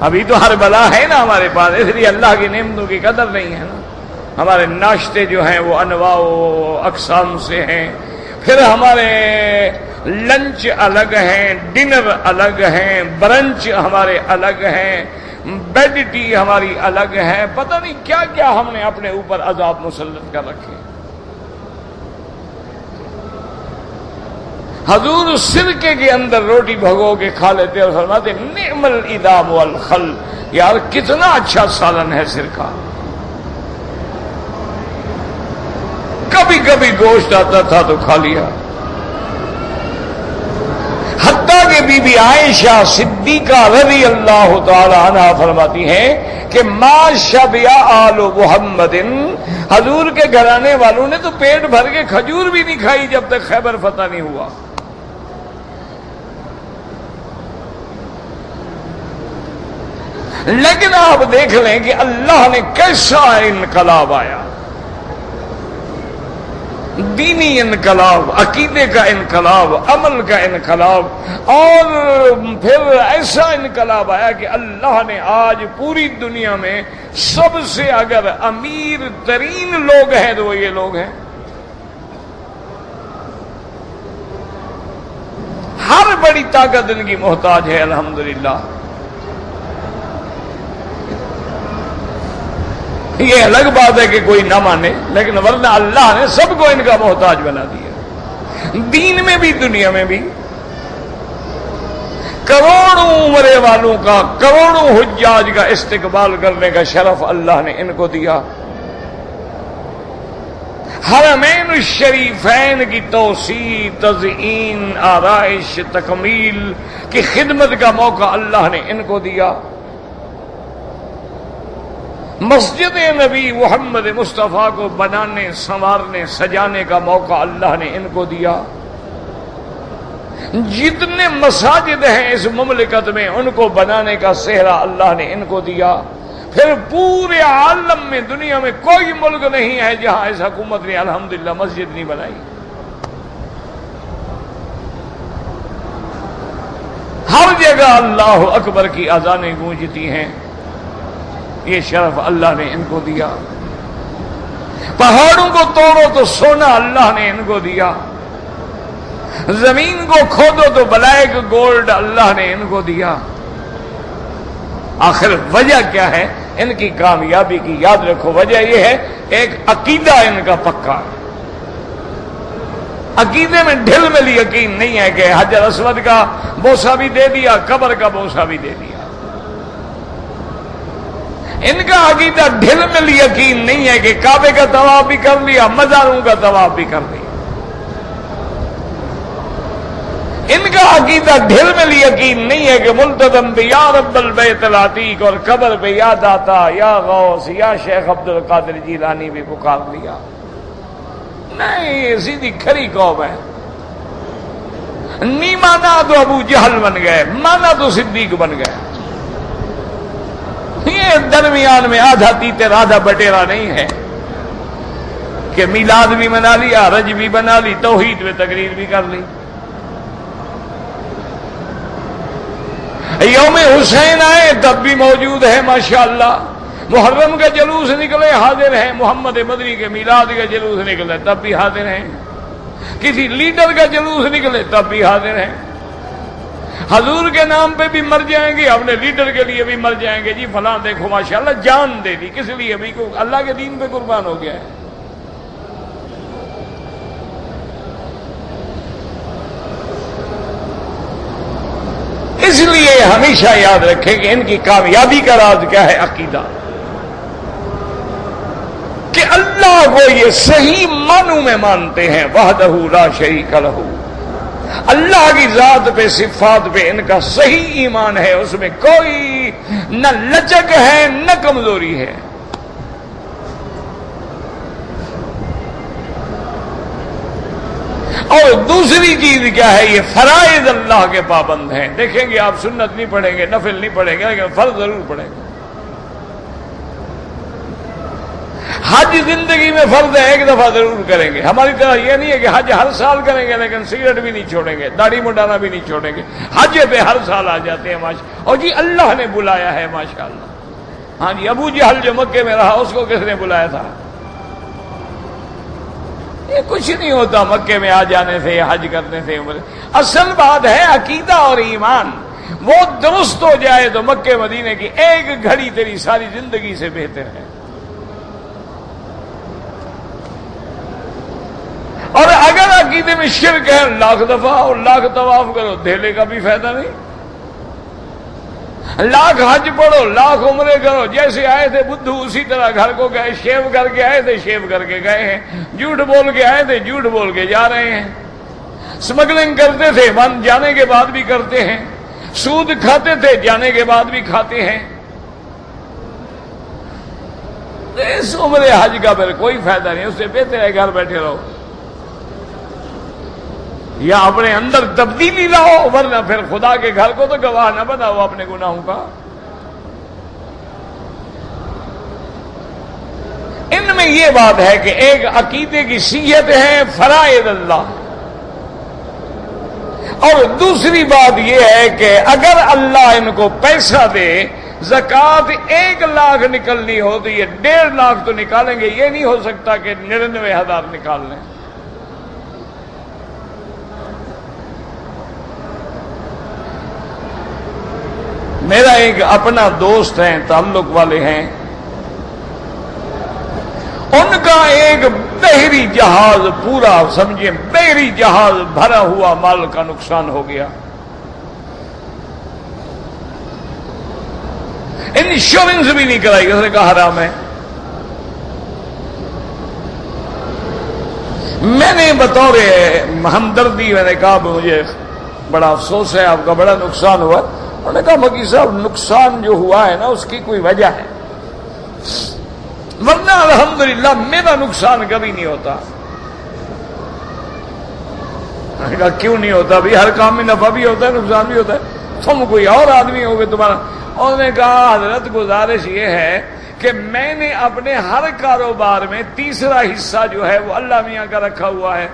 ابھی تو ہر بلا ہے نا ہمارے پاس، اس لیے اللہ کی نعمتوں کی قدر نہیں ہے نا۔ ہمارے ناشتے جو ہیں وہ انواع و اقسام سے ہیں، پھر ہمارے لنچ الگ ہیں، ڈنر الگ ہیں، برنچ ہمارے الگ ہیں، بیڈ ٹی ہماری الگ ہے، پتہ نہیں کیا کیا ہم نے اپنے اوپر عذاب مسلط کر رکھے۔ حضور سرکے کے اندر روٹی بھگو کے کھا لیتے اور فرماتے نعم الادام والخل، یار کتنا اچھا سالن ہے سرکہ۔ کبھی کبھی گوشت آتا تھا تو کھا لیا۔ حتیٰ کہ بی بی عائشہ صدیقہ رضی اللہ تعالی عنہا فرماتی ہیں کہ ما شبع آل محمد، حضور کے گھرانے والوں نے تو پیٹ بھر کے کھجور بھی نہیں کھائی جب تک خیبر فتح نہیں ہوا۔ لیکن آپ دیکھ لیں کہ اللہ نے کیسا انقلاب آیا، دینی انقلاب، عقیدے کا انقلاب، عمل کا انقلاب، اور پھر ایسا انقلاب آیا کہ اللہ نے آج پوری دنیا میں سب سے اگر امیر ترین لوگ ہیں تو وہ یہ لوگ ہیں۔ ہر بڑی طاقت ان کی محتاج ہے الحمدللہ۔ یہ الگ بات ہے کہ کوئی نہ مانے، لیکن ورنہ اللہ نے سب کو ان کا محتاج بنا دیا، دین میں بھی دنیا میں بھی۔ کروڑوں عمرے والوں کا، کروڑوں حجاج کا استقبال کرنے کا شرف اللہ نے ان کو دیا۔ حرمین الشریفین کی توسیع، تزئین، آرائش، تکمیل کی خدمت کا موقع اللہ نے ان کو دیا۔ مسجد نبی محمد مصطفیٰ کو بنانے، سنوارنے، سجانے کا موقع اللہ نے ان کو دیا۔ جتنے مساجد ہیں اس مملکت میں ان کو بنانے کا سہرا اللہ نے ان کو دیا۔ پھر پورے عالم میں، دنیا میں کوئی ملک نہیں ہے جہاں اس حکومت نے الحمدللہ مسجد نہیں بنائی۔ ہر جگہ اللہ اکبر کی اذانیں گونجتی ہیں، یہ شرف اللہ نے ان کو دیا۔ پہاڑوں کو توڑو تو سونا اللہ نے ان کو دیا، زمین کو کھودو تو بلیک گولڈ اللہ نے ان کو دیا۔ آخر وجہ کیا ہے ان کی کامیابی کی؟ یاد رکھو، وجہ یہ ہے ایک عقیدہ ان کا پکا ہے۔ عقیدے میں ڈھل ملی یقین نہیں ہے کہ حجر اسود کا بوسہ بھی دے دیا، قبر کا بوسہ بھی دے دیا۔ ان کا عقیدہ ڈھل مل یقین نہیں ہے کہ کعبے کا طواف بھی کر لیا، مزاروں کا طواف بھی کر لیا۔ ان کا عقیدہ ڈھل مل یقین نہیں ہے کہ ملتزم بھی یا رب البیت العتیق اور قبر پہ یا داتا یا غوث یا شیخ عبد القادر جیلانی بھی پکار لیا۔ نہیں، یہ سیدھی کھری قوم ہے۔ نہیں مانا تو ابو جہل بن گئے، مانا تو صدیق بن گئے۔ یہ درمیان میں آدھا تیتر آدھا بٹیرا نہیں ہے کہ میلاد بھی منا لیا، رج بھی بنا لی، توحید میں تقریر بھی کر لی۔ یوم حسین آئے تب بھی موجود ہے ماشاءاللہ، محرم کا جلوس نکلے حاضر ہیں، محمد مدنی کے میلاد کا جلوس نکلے تب بھی حاضر ہیں، کسی لیڈر کا جلوس نکلے تب بھی حاضر ہیں، حضور کے نام پہ بھی مر جائیں گے، اپنے لیڈر کے لیے بھی مر جائیں گے، جی فلاں دیکھو ماشاءاللہ جان دے دی، کس لیے بھی اللہ کے دین پہ قربان ہو گیا ہے۔ اس لیے ہمیشہ یاد رکھیں کہ ان کی کامیابی کا راز کیا ہے؟ عقیدہ، کہ اللہ کو یہ صحیح معنوں میں مانتے ہیں، وحدہ لا شریک لہ، اللہ کی ذات پہ صفات پہ ان کا صحیح ایمان ہے، اس میں کوئی نہ لچک ہے نہ کمزوری ہے۔ اور دوسری چیز کیا ہے؟ یہ فرائض اللہ کے پابند ہیں۔ دیکھیں گے آپ سنت نہیں پڑھیں گے، نفل نہیں پڑھیں گے، لیکن فرض ضرور پڑھیں گے۔ حج زندگی میں فرض ہے، ایک دفعہ ضرور کریں گے۔ ہماری طرح یہ نہیں ہے کہ حج ہر سال کریں گے لیکن سگریٹ بھی نہیں چھوڑیں گے، داڑھی منڈانا بھی نہیں چھوڑیں گے۔ حج پہ ہر سال آ جاتے ہیں ماشاء، اور جی اللہ نے بلایا ہے ماشاءاللہ۔ ہاں جی، ابو جہل جو مکے میں رہا اس کو کس نے بلایا تھا؟ یہ کچھ نہیں ہوتا مکے میں آ جانے سے، حج کرنے سے۔ اصل بات ہے عقیدہ اور ایمان، وہ درست ہو جائے تو مکے مدینے کی ایک گھڑی تیری ساری زندگی سے بہتر ہے۔ اور اگر عقیدے میں شرک ہے، لاکھ دفعہ اور لاکھ طواف کرو، دھیلے کا بھی فائدہ نہیں۔ لاکھ حج پڑھو، لاکھ عمرے کرو، جیسے آئے تھے بدھو اسی طرح گھر کو گئے، شیو کر کے آئے تھے شیو کر کے گئے ہیں، جھوٹ بول کے آئے تھے جھوٹ بول کے جا رہے ہیں، سمگلنگ کرتے تھے من جانے کے بعد بھی کرتے ہیں، سود کھاتے تھے جانے کے بعد بھی کھاتے ہیں۔ اس عمر حج کا پھر کوئی فائدہ نہیں، اس سے بہتر ہے گھر بیٹھے رہو یا اپنے اندر تبدیلی لاؤ، ورنہ پھر خدا کے گھر کو تو گواہ نہ بناؤ اپنے گناہوں کا۔ ان میں یہ بات ہے کہ ایک عقیدے کی صحت ہے فرائض اللہ، اور دوسری بات یہ ہے کہ اگر اللہ ان کو پیسہ دے، زکوٰۃ 1 لاکھ نکلنی ہو تو یہ 1.5 لاکھ تو نکالیں گے، یہ نہیں ہو سکتا کہ 99,000 نکال لیں۔ میرا ایک اپنا دوست ہے، تعلق والے ہیں، ان کا ایک بحری جہاز پورا سمجھے بحری جہاز بھرا ہوا مال کا نقصان ہو گیا، انشورنس بھی نہیں کرائی، اس نے کہا حرام ہے۔ میں نے بطور ہمدردی میں نے کہا مجھے بڑا افسوس ہے، آپ کا بڑا نقصان ہوا۔ انہوں نے کہا مکی صاحب نقصان جو ہوا ہے نا اس کی کوئی وجہ ہے، ورنہ الحمدللہ میرا نقصان کبھی نہیں ہوتا۔ میں نے کہا کیوں نہیں ہوتا؟ بھی ہر کام میں نفع بھی ہوتا ہے نقصان بھی ہوتا ہے، تم کوئی اور آدمی ہوگے تمہارا۔ انہوں نے کہا حضرت گزارش یہ ہے کہ میں نے اپنے ہر کاروبار میں تیسرا حصہ جو ہے وہ اللہ میاں کا رکھا ہوا ہے،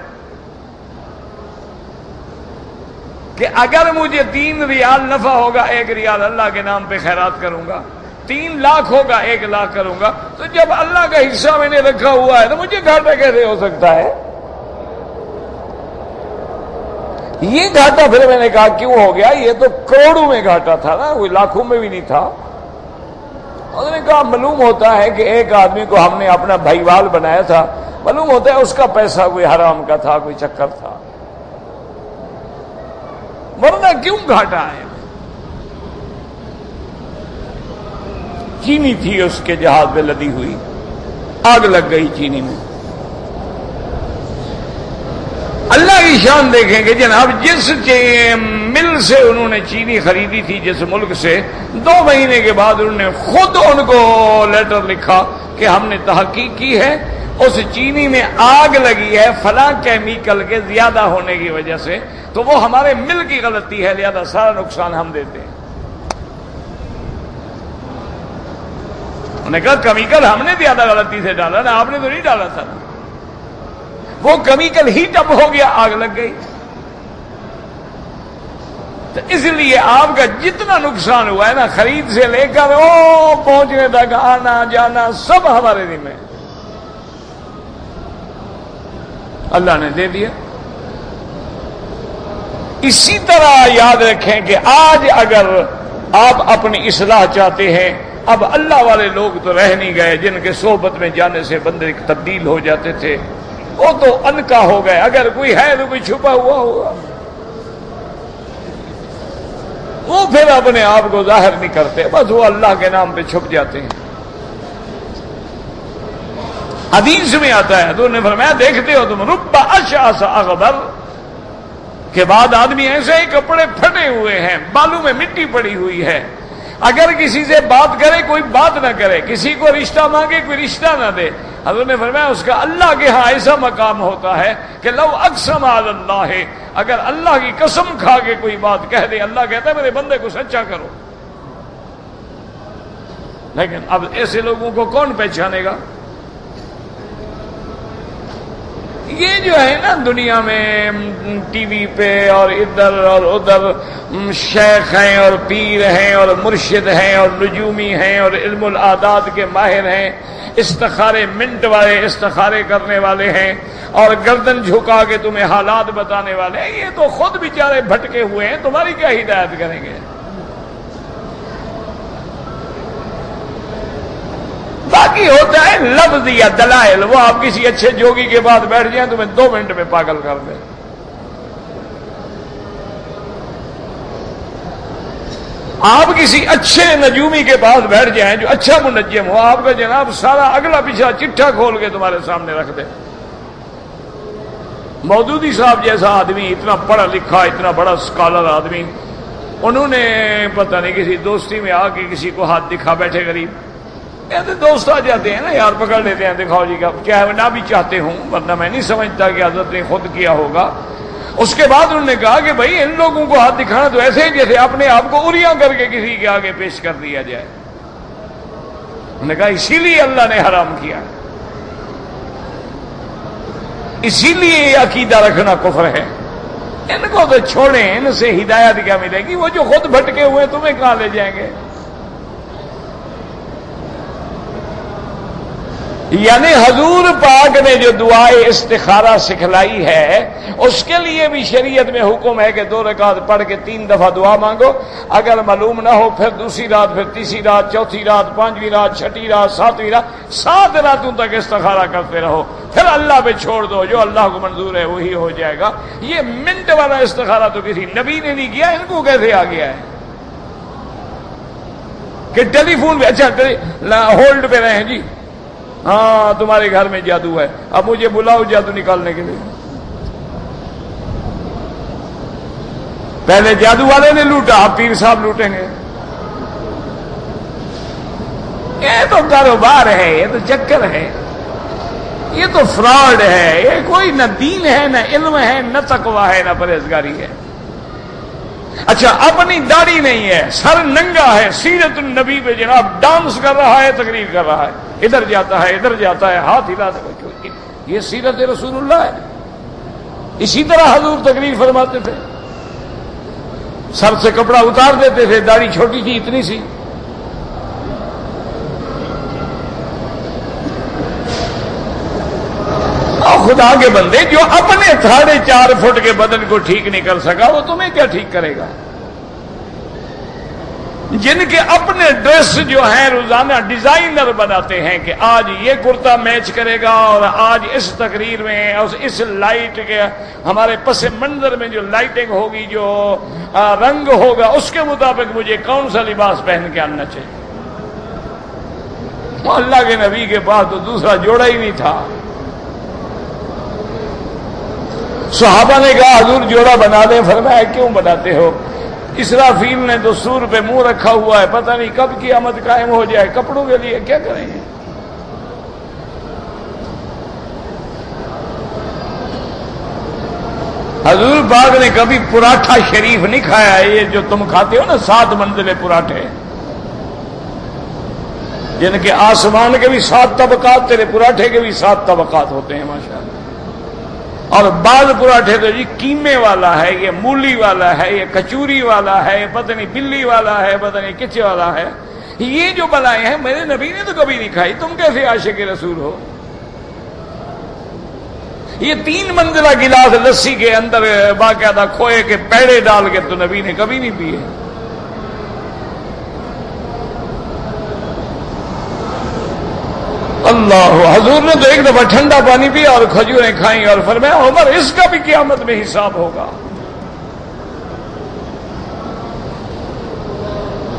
کہ اگر مجھے 3 ریال نفع ہوگا 1 ریال اللہ کے نام پہ خیرات کروں گا، 3 لاکھ ہوگا 1 لاکھ کروں گا، تو جب اللہ کا حصہ میں نے رکھا ہوا ہے تو مجھے گھاٹا کیسے ہو سکتا ہے؟ یہ گھاٹا پھر میں نے کہا کیوں ہو گیا؟ یہ تو کروڑوں میں گھاٹا تھا نا، کوئی لاکھوں میں بھی نہیں تھا۔ انہوں نے کہا معلوم ہوتا ہے کہ ایک آدمی کو ہم نے اپنا بھائی وال بنایا تھا، معلوم ہوتا ہے اس کا پیسہ کوئی حرام کا تھا، کوئی چکر تھا، ورنہ کیوں گھاٹا ہے؟ چینی تھی اس کے جہاز پہ لدی ہوئی، آگ لگ گئی چینی میں۔ اللہ کی شان دیکھیں کہ جناب جس مل سے انہوں نے چینی خریدی تھی، جس ملک سے، 2 مہینے کے بعد انہوں نے خود ان کو لیٹر لکھا کہ ہم نے تحقیق کی ہے، اس چینی میں آگ لگی ہے فلاں کیمیکل کے زیادہ ہونے کی وجہ سے، تو وہ ہمارے مل کی غلطی ہے، لہذا سارا نقصان ہم دیتے ہیں۔ انہوں نے کہا کیمیکل ہم نے زیادہ غلطی سے ڈالا نا، آپ نے تو نہیں ڈالا تھا، وہ کیمیکل ہیٹ اپ ہو گیا، آگ لگ گئی۔ تو اس لیے آپ کا جتنا نقصان ہوا ہے نا، خرید سے لے کر پہنچنے تک آنا جانا سب ہمارے ذمہ ہے، اللہ نے دے دیا۔ اسی طرح یاد رکھیں کہ آج اگر آپ اپنی اصلاح چاہتے ہیں، اب اللہ والے لوگ تو رہ نہیں گئے، جن کے صحبت میں جانے سے بندے تبدیل ہو جاتے تھے، وہ تو انکا ہو گئے۔ اگر کوئی ہے تو کوئی چھپا ہوا ہوگا، وہ پھر اپنے آپ کو ظاہر نہیں کرتے، بس وہ اللہ کے نام پہ چھپ جاتے ہیں۔ حدیث میں آتا ہے، تو نے فرمایا دیکھتے ہو تم رب اشعث اغبر، کے بعد آدمی ایسے ہی کپڑے پھٹے ہوئے ہیں، بالوں میں مٹی پڑی ہوئی ہے، اگر کسی سے بات کرے کوئی بات نہ کرے، کسی کو رشتہ مانگے کوئی رشتہ نہ دے۔ حضرت نے فرمایا اس کا اللہ کے ہاں ایسا مقام ہوتا ہے کہ لو اقسم علی اللہ، اگر اللہ کی قسم کھا کے کوئی بات کہہ دے، اللہ کہتا ہے میرے بندے کو سچا کرو۔ لیکن اب ایسے لوگوں کو کون پہچانے گا؟ یہ جو ہے نا دنیا میں ٹی وی پہ اور ادھر اور ادھر شیخ ہیں اور پیر ہیں اور مرشد ہیں اور نجومی ہیں اور علم العادات کے ماہر ہیں، استخارے منٹ والے استخارے کرنے والے ہیں اور گردن جھکا کے تمہیں حالات بتانے والے ہیں، یہ تو خود بیچارے بھٹکے ہوئے ہیں، تمہاری کیا ہدایت کریں گے؟ باقی ہوتا ہے لفظ یا دلائل، وہ آپ کسی اچھے جوگی کے بعد بیٹھ جائیں تمہیں 2 منٹ میں پاگل کر دیں۔ آپ کسی اچھے نجومی کے پاس بیٹھ جائیں جو اچھا منجم ہو، آپ کا جناب سارا اگلا پچھلا چٹھا کھول کے تمہارے سامنے رکھ دے۔ مودودی صاحب جیسا آدمی، اتنا پڑھا لکھا اتنا بڑا اسکالر آدمی، انہوں نے پتہ نہیں کسی دوستی میں آ کے کسی کو ہاتھ دکھا بیٹھے غریب، کہتے دوست آ جاتے ہیں نا یار، پکڑ لیتے ہیں، دکھاؤ جی کا کیا ہے، نہ بھی چاہتے ہوں، ورنہ میں نہیں سمجھتا کہ حضرت نے خود کیا ہوگا۔ اس کے بعد انہوں نے کہا کہ بھائی ان لوگوں کو ہاتھ دکھانا تو ایسے ہی جیسے اپنے آپ کو اریاں کر کے کسی کے آگے پیش کر دیا جائے۔ انہوں نے کہا اسی لیے اللہ نے حرام کیا، اسی لیے یہ عقیدہ رکھنا کفر ہے۔ ان کو تو چھوڑیں، ان سے ہدایت کیا ملے گی؟ وہ جو خود بھٹکے ہوئے تمہیں کہاں لے جائیں گے؟ یعنی حضور پاک نے جو دعائے استخارہ سکھلائی ہے، اس کے لیے بھی شریعت میں حکم ہے کہ 2 رکعت پڑھ کے 3 دفعہ دعا مانگو، اگر معلوم نہ ہو پھر دوسری رات، پھر تیسری رات، چوتھی رات، 5ویں رات، 6ٹھی رات، 7ویں رات، 7 راتوں تک استخارہ کرتے رہو، پھر اللہ پہ چھوڑ دو، جو اللہ کو منظور ہے وہی ہو جائے گا۔ یہ منٹ والا استخارہ تو کسی نبی نے نہیں کیا، ان کو کیسے آ گیا ہے کہ ٹیلی فون پہ اچھا ہولڈ پہ رہیں جی، ہاں تمہارے گھر میں جادو ہے، اب مجھے بلاؤ جادو نکالنے کے لیے۔ پہلے جادو والے نے لوٹا، اب پیر صاحب لوٹیں گے۔ یہ تو کاروبار ہے، یہ تو چکر ہے، یہ تو فراڈ ہے، یہ کوئی نہ دین ہے نہ علم ہے نہ تقویٰ ہے نہ پرہیزگاری ہے۔ اچھا اپنی داڑھی نہیں ہے، سر ننگا ہے، سیرت النبی پہ جناب ڈانس کر رہا ہے، تقریر کر رہا ہے، ادھر جاتا ہے ادھر جاتا ہے، ہاتھ ہلاتا ہے، یہ سیرت رسول اللہ ہے؟ اسی طرح حضور تقریر فرماتے تھے، سر سے کپڑا اتار دیتے تھے، داڑھی چھوٹی تھی اتنی سی۔ اور خدا کے بندے جو اپنے 4.5 فٹ کے بدن کو ٹھیک نہیں کر سکا، وہ تمہیں کیا ٹھیک کرے گا؟ جن کے اپنے ڈریس جو ہیں روزانہ ڈیزائنر بناتے ہیں کہ آج یہ کرتا میچ کرے گا، اور آج اس تقریر میں اس لائٹ کے ہمارے پس منظر میں جو لائٹنگ ہوگی، جو رنگ ہوگا، اس کے مطابق مجھے کون سا لباس پہن کے آنا چاہیے۔ اللہ کے نبی کے پاس تو دوسرا جوڑا ہی نہیں تھا۔ صحابہ نے کہا حضور جوڑا بنا دیں، فرمایا کیوں بناتے ہو؟ اسرافیل نے تو سور پہ منہ رکھا ہوا ہے، پتہ نہیں کب قیامت قائم ہو جائے، کپڑوں کے لیے کیا کریں گے؟ حضور پاک نے کبھی پراٹھا شریف نہیں کھایا، یہ جو تم کھاتے ہو نا 7 منزلے پراٹھے، جن کے آسمان کے بھی 7 طبقات، تیرے پراٹھے کے بھی 7 طبقات ہوتے ہیں ماشاءاللہ۔ اور بعض پراٹھے تو جی قیمے والا ہے، یہ مولی والا ہے، یہ کچوری والا ہے، پتہ نہیں بلی والا ہے، پتہ نہیں کچے والا ہے. یہ جو بلائیں ہیں میرے نبی نے تو کبھی نہیں کھائی، تم کیسے عاشق رسول ہو؟ یہ 3 منزلہ گلاس لسی کے اندر باقاعدہ کھوئے کے پیڑے ڈال کے تو نبی نے کبھی نہیں پیے. اللہ، حضور نے تو ایک دفعہ ٹھنڈا پانی پیا اور کھجوریں کھائیں اور فرمایا عمر اس کا بھی قیامت میں حساب ہوگا.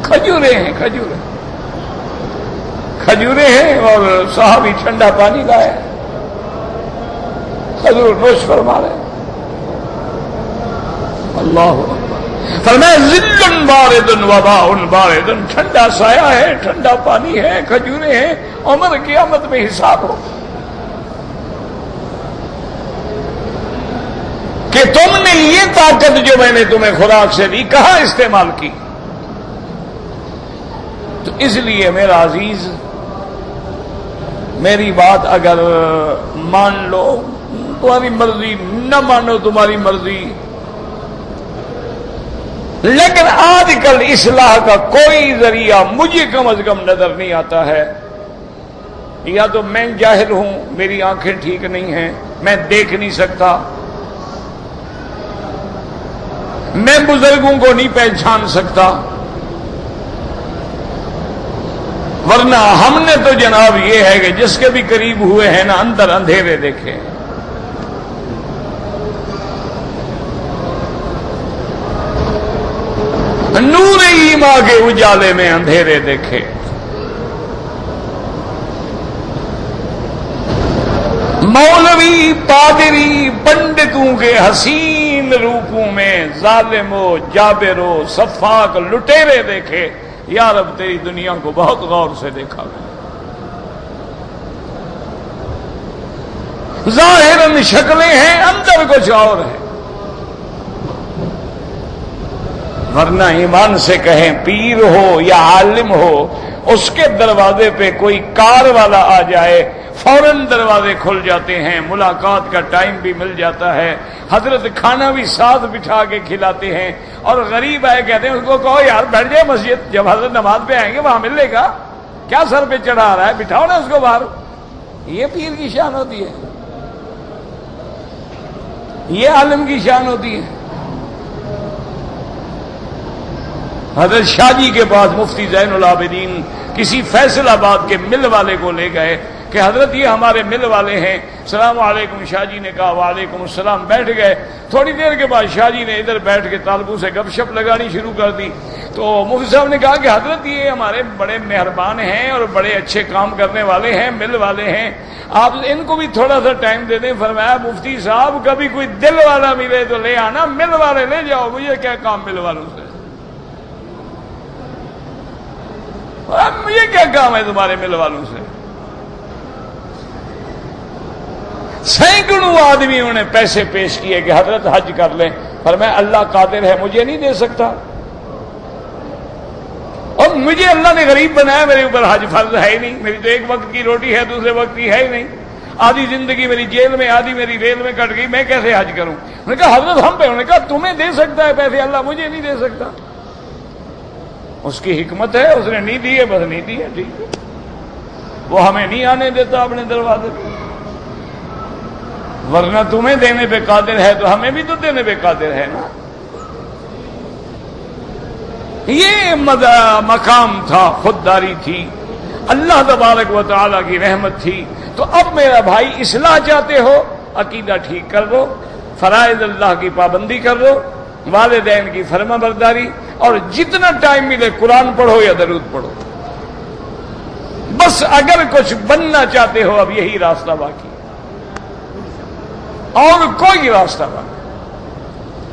کھجوریں ہیں، کھجوریں ہیں اور صحابی ٹھنڈا پانی لائے، حضور نوش فرما رہے. اللہ فرمایا ذل بارد وماء بارد، ٹھنڈا سایہ ہے، ٹھنڈا پانی ہے، کھجوریں ہیں، عمر قیامت میں حساب ہو. کہ تم نے یہ طاقت جو میں نے تمہیں خوراک سے دی کہاں استعمال کی؟ تو اس لیے میرا عزیز، میری بات اگر مان لو تمہاری مرضی، نہ مانو تمہاری مرضی، لیکن آج کل اصلاح کا کوئی ذریعہ مجھے کم از کم نظر نہیں آتا ہے. یا تو میں جاہل ہوں، میری آنکھیں ٹھیک نہیں ہیں، میں دیکھ نہیں سکتا، میں بزرگوں کو نہیں پہچان سکتا، ورنہ ہم نے تو جناب یہ ہے کہ جس کے بھی قریب ہوئے ہیں نا اندر اندھیرے دیکھے. نور ایمان کے اجالے میں اندھیرے دیکھے. مولوی پادری پنڈتوں کے حسین روپوں میں ظالم و جابر و سفاک لٹیرے دیکھے. یا رب تیری دنیا کو بہت غور سے دیکھا میں. ظاہراً شکلیں ہیں، اندر کچھ اور ہے. ورنہ ایمان سے کہیں پیر ہو یا عالم ہو، اس کے دروازے پہ کوئی کار والا آ جائے فوراً دروازے کھل جاتے ہیں، ملاقات کا ٹائم بھی مل جاتا ہے، حضرت کھانا بھی ساتھ بٹھا کے کھلاتے ہیں. اور غریب آئے کہتے ہیں اس کو کہو یار بیٹھ جائے مسجد، جب حضرت نماز پہ آئیں گے وہاں ملے گا، کیا سر پہ چڑھا رہا ہے، بٹھاؤ نا اس کو باہر. یہ پیر کی شان ہوتی ہے، یہ عالم کی شان ہوتی ہے. حضرت شاہ جی کے پاس مفتی زین العابدین کسی فیصل آباد کے مل والے کو لے گئے کہ حضرت یہ ہمارے مل والے ہیں. السلام علیکم. شاہ جی نے کہا وعلیکم السلام. بیٹھ گئے. تھوڑی دیر کے بعد شاہ جی نے ادھر بیٹھ کے طالبوں سے گپ شپ لگانی شروع کر دی. تو مفتی صاحب نے کہا کہ حضرت یہ ہمارے بڑے مہربان ہیں اور بڑے اچھے کام کرنے والے ہیں، مل والے ہیں، آپ ان کو بھی تھوڑا سا ٹائم دے دیں. فرمایا مفتی صاحب کبھی کوئی دل والا ملے تو لے آنا، مل والے لے جاؤ، مجھے کیا کام مل والوں سے، مجھے کیا کام ہے تمہارے مل والوں سے. سینکڑوں آدمیوں نے پیسے پیش کیے کہ حضرت حج کر لیں. فرمایا اللہ قادر ہے، مجھے نہیں دے سکتا، اور مجھے اللہ نے غریب بنایا، میرے اوپر حج فرض ہے ہی نہیں. میری تو ایک وقت کی روٹی ہے، دوسرے وقت کی ہے ہی نہیں. آدھی زندگی میری جیل میں، آدھی میری ریل میں کٹ گئی، میں کیسے حج کروں؟ انہوں نے کہا حضرت ہم پہ. انہوں نے کہا تمہیں دے سکتا ہے پیسے، اللہ مجھے نہیں دے سکتا. اس کی حکمت ہے، اس نے نہیں دی ہے، بس نہیں دی ہے، ٹھیک ہے. وہ ہمیں نہیں آنے دیتا اپنے دروازے پہ، ورنہ تمہیں دینے پہ قادر ہے تو ہمیں بھی تو دینے پہ قادر ہے نا. یہ مقام تھا، خودداری تھی، اللہ تبارک و تعالی کی رحمت تھی. تو اب میرا بھائی اصلاح چاہتے ہو، عقیدہ ٹھیک کر لو، فرائض اللہ کی پابندی کر لو، والدین کی فرما برداری، اور جتنا ٹائم ملے قرآن پڑھو یا درود پڑھو. بس اگر کچھ بننا چاہتے ہو اب یہی راستہ باقی، اور کوئی راستہ باقی.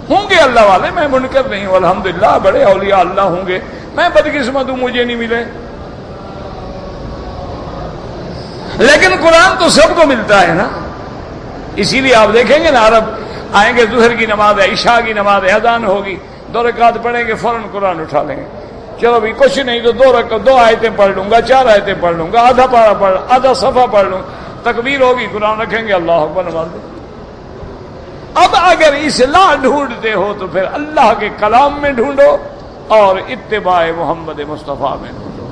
ہوں گے اللہ والے، میں منکر نہیں ہوں، الحمدللہ بڑے اولیاء اللہ ہوں گے، میں بدقسمت ہوں مجھے نہیں ملے. لیکن قرآن تو سب کو ملتا ہے نا. اسی لیے آپ دیکھیں گے نا، عرب آئیں گے، ظہر کی نماز ہے، عشاء کی نماز ہے، اذان ہوگی، 2 رکعت پڑھیں گے، فوراً قرآن اٹھا لیں گے. چلو بھی کچھ نہیں تو 2 آیتیں پڑھ لوں گا، 4 آیتیں پڑھ لوں گا، آدھا پارہ پڑھ، آدھا صفحہ پڑھ لوں، تکبیر ہوگی، قرآن رکھیں گے، اللہ اکبر، نماز. اب اگر اصلاح ڈھونڈتے ہو تو پھر اللہ کے کلام میں ڈھونڈو اور اتباع محمد مصطفیٰ میں ڈھونڈو۔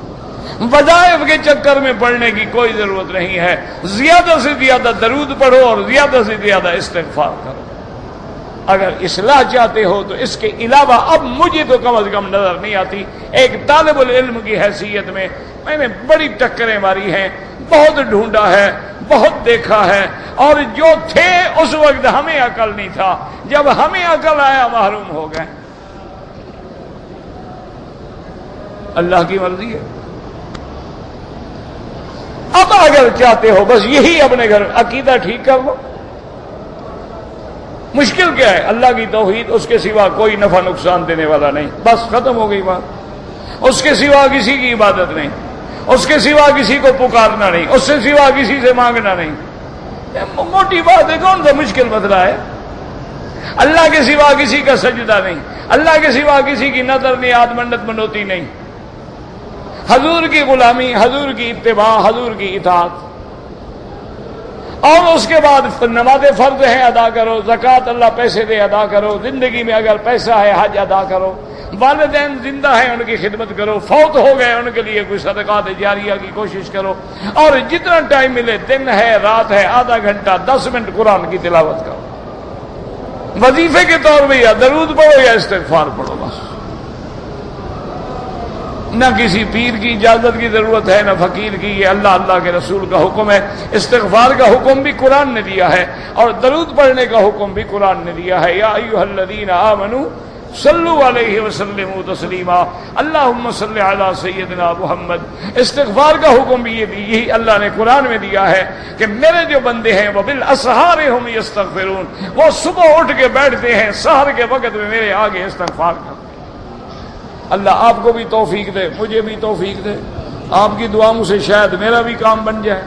وظائف کے چکر میں پڑھنے کی کوئی ضرورت نہیں ہے، زیادہ سے زیادہ درود پڑھو اور زیادہ سے زیادہ استغفار کرو۔ اگر اصلاح چاہتے ہو تو اس کے علاوہ اب مجھے تو کم از کم نظر نہیں آتی، ایک طالب العلم کی حیثیت میں نے بڑی ٹکریں ماری ہیں، بہت ڈھونڈا ہے، بہت دیکھا ہے، اور جو تھے اس وقت ہمیں عقل نہیں تھا، جب ہمیں عقل آیا محروم ہو گئے۔ اللہ کی مرضی ہے۔ اب اگر چاہتے ہو بس یہی اپنے گھر عقیدہ ٹھیک کر لو، مشکل کیا ہے؟ اللہ کی توحید، اس کے سوا کوئی نفع نقصان دینے والا نہیں، بس ختم ہو گئی بات۔ اس کے سوا کسی کی عبادت نہیں، اس کے سوا کسی کو پکارنا نہیں، اس سے سوا کسی سے مانگنا نہیں۔ موٹی بات ہے، کون سا مشکل مسئلہ ہے؟ اللہ کے سوا کسی کا سجدہ نہیں، اللہ کے سوا کسی کی نظر نیاد منت منوتی نہیں، حضور کی غلامی، حضور کی اتباع، حضور کی اطاعت، اور اس کے بعد نماز فرض ہیں ادا کرو، زکوٰۃ اللہ پیسے دے ادا کرو، زندگی میں اگر پیسہ ہے حج ادا کرو، والدین زندہ ہیں ان کی خدمت کرو، فوت ہو گئے ان کے لیے کوئی صدقات جاریہ کی کوشش کرو، اور جتنا ٹائم ملے، دن ہے رات ہے، آدھا گھنٹہ 10 منٹ قرآن کی تلاوت کرو، وظیفے کے طور پہ یا درود پڑھو یا استغفار پڑھو، بس۔ نہ کسی پیر کی اجازت کی ضرورت ہے، نہ فقیر کی، یہ اللہ کے رسول کا حکم ہے۔ استغفار کا حکم بھی قرآن نے دیا ہے، اور درود پڑھنے کا حکم بھی قرآن نے دیا ہے۔ یا ایھا الذین آمنوا صلوا علیہ وسلموا تسلیما، اللہم صل علی سیدنا محمد۔ استغفار کا حکم بھی یہی اللہ نے قرآن میں دیا ہے کہ میرے جو بندے ہیں وہ بالاسحار ہم یستغفرون، وہ صبح اٹھ کے بیٹھتے ہیں، سحر کے وقت میں میرے آگے استغفار کرتے ہیں۔ اللہ آپ کو بھی توفیق دے، مجھے بھی توفیق دے، آپ کی دعاؤں سے شاید میرا بھی کام بن جائے۔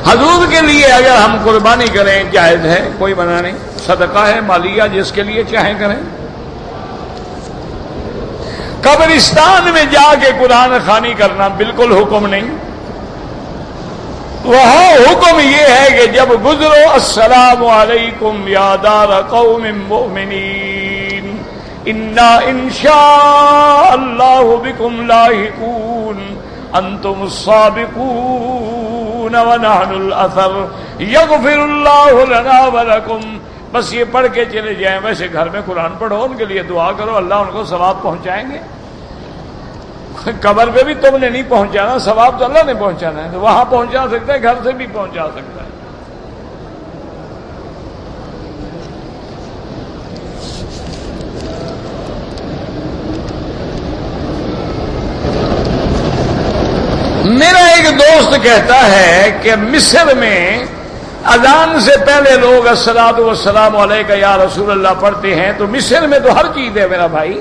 حضور کے لیے اگر ہم قربانی کریں جائز ہے، کوئی منع نہیں، صدقہ ہے مالیہ، جس کے لیے چاہیں کریں۔ قبرستان میں جا کے قرآن خوانی کرنا بالکل حکم نہیں، وہاں حکم یہ ہے کہ جب گزرو السلام علیکم یا دار قوم مؤمنین انا انشاء اللہ بکم لاحقون انتم السابقون ونحن الاثر یغفر اللہ لنا ولکم۔ بس یہ پڑھ کے چلے جائیں، ویسے گھر میں قرآن پڑھو، ان کے لیے دعا کرو، اللہ ان کو ثواب پہنچائیں گے۔ قبر پہ بھی تم نے نہیں پہنچانا، ثواب تو اللہ نے پہنچانا ہے، تو وہاں پہنچا سکتا ہے، گھر سے بھی پہنچا سکتا ہے۔ میرا ایک دوست کہتا ہے کہ مصر میں اذان سے پہلے لوگ الصلاۃ والسلام علیک یا رسول اللہ پڑھتے ہیں، تو مصر میں تو ہر چیز ہے میرا بھائی،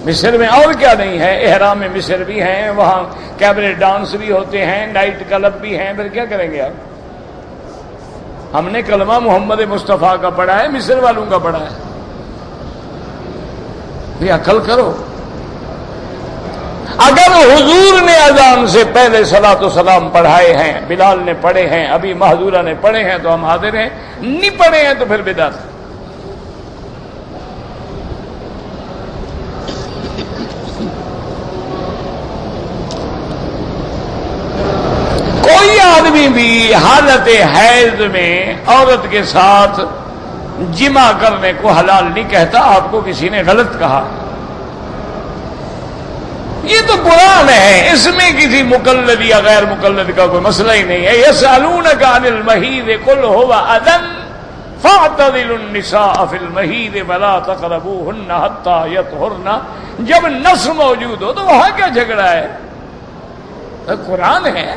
مصر میں اور کیا نہیں ہے؟ احرام میں مصر بھی ہیں، وہاں کیبرے ڈانس بھی ہوتے ہیں، نائٹ کلب بھی ہیں، پھر کیا کریں گے آپ؟ ہم نے کلمہ محمد مصطفیٰ کا پڑھا ہے، مصر والوں کا پڑھا ہے، یہ عقل کرو۔ اگر حضور نے اذان سے پہلے صلاۃ و سلام پڑھائے ہیں، بلال نے پڑھے ہیں، ابھی محذورہ نے پڑھے ہیں تو ہم حاضر ہیں، نہیں پڑھے ہیں تو پھر بدعت۔ کوئی آدمی بھی حالت حیض میں عورت کے ساتھ جمع کرنے کو حلال نہیں کہتا، آپ کو کسی نے غلط کہا۔ یہ تو قرآن ہے، اس میں کسی مقلد یا غیر مقلد کا کوئی مسئلہ ہی نہیں ہے۔ یسألونک عن المحیض قل هو اذن فاعتزلوا النساء فی المحیض ولا تقربوهن حتى يطهرن۔ جب نص موجود ہو تو وہاں کیا جھگڑا ہے؟ قرآن ہے،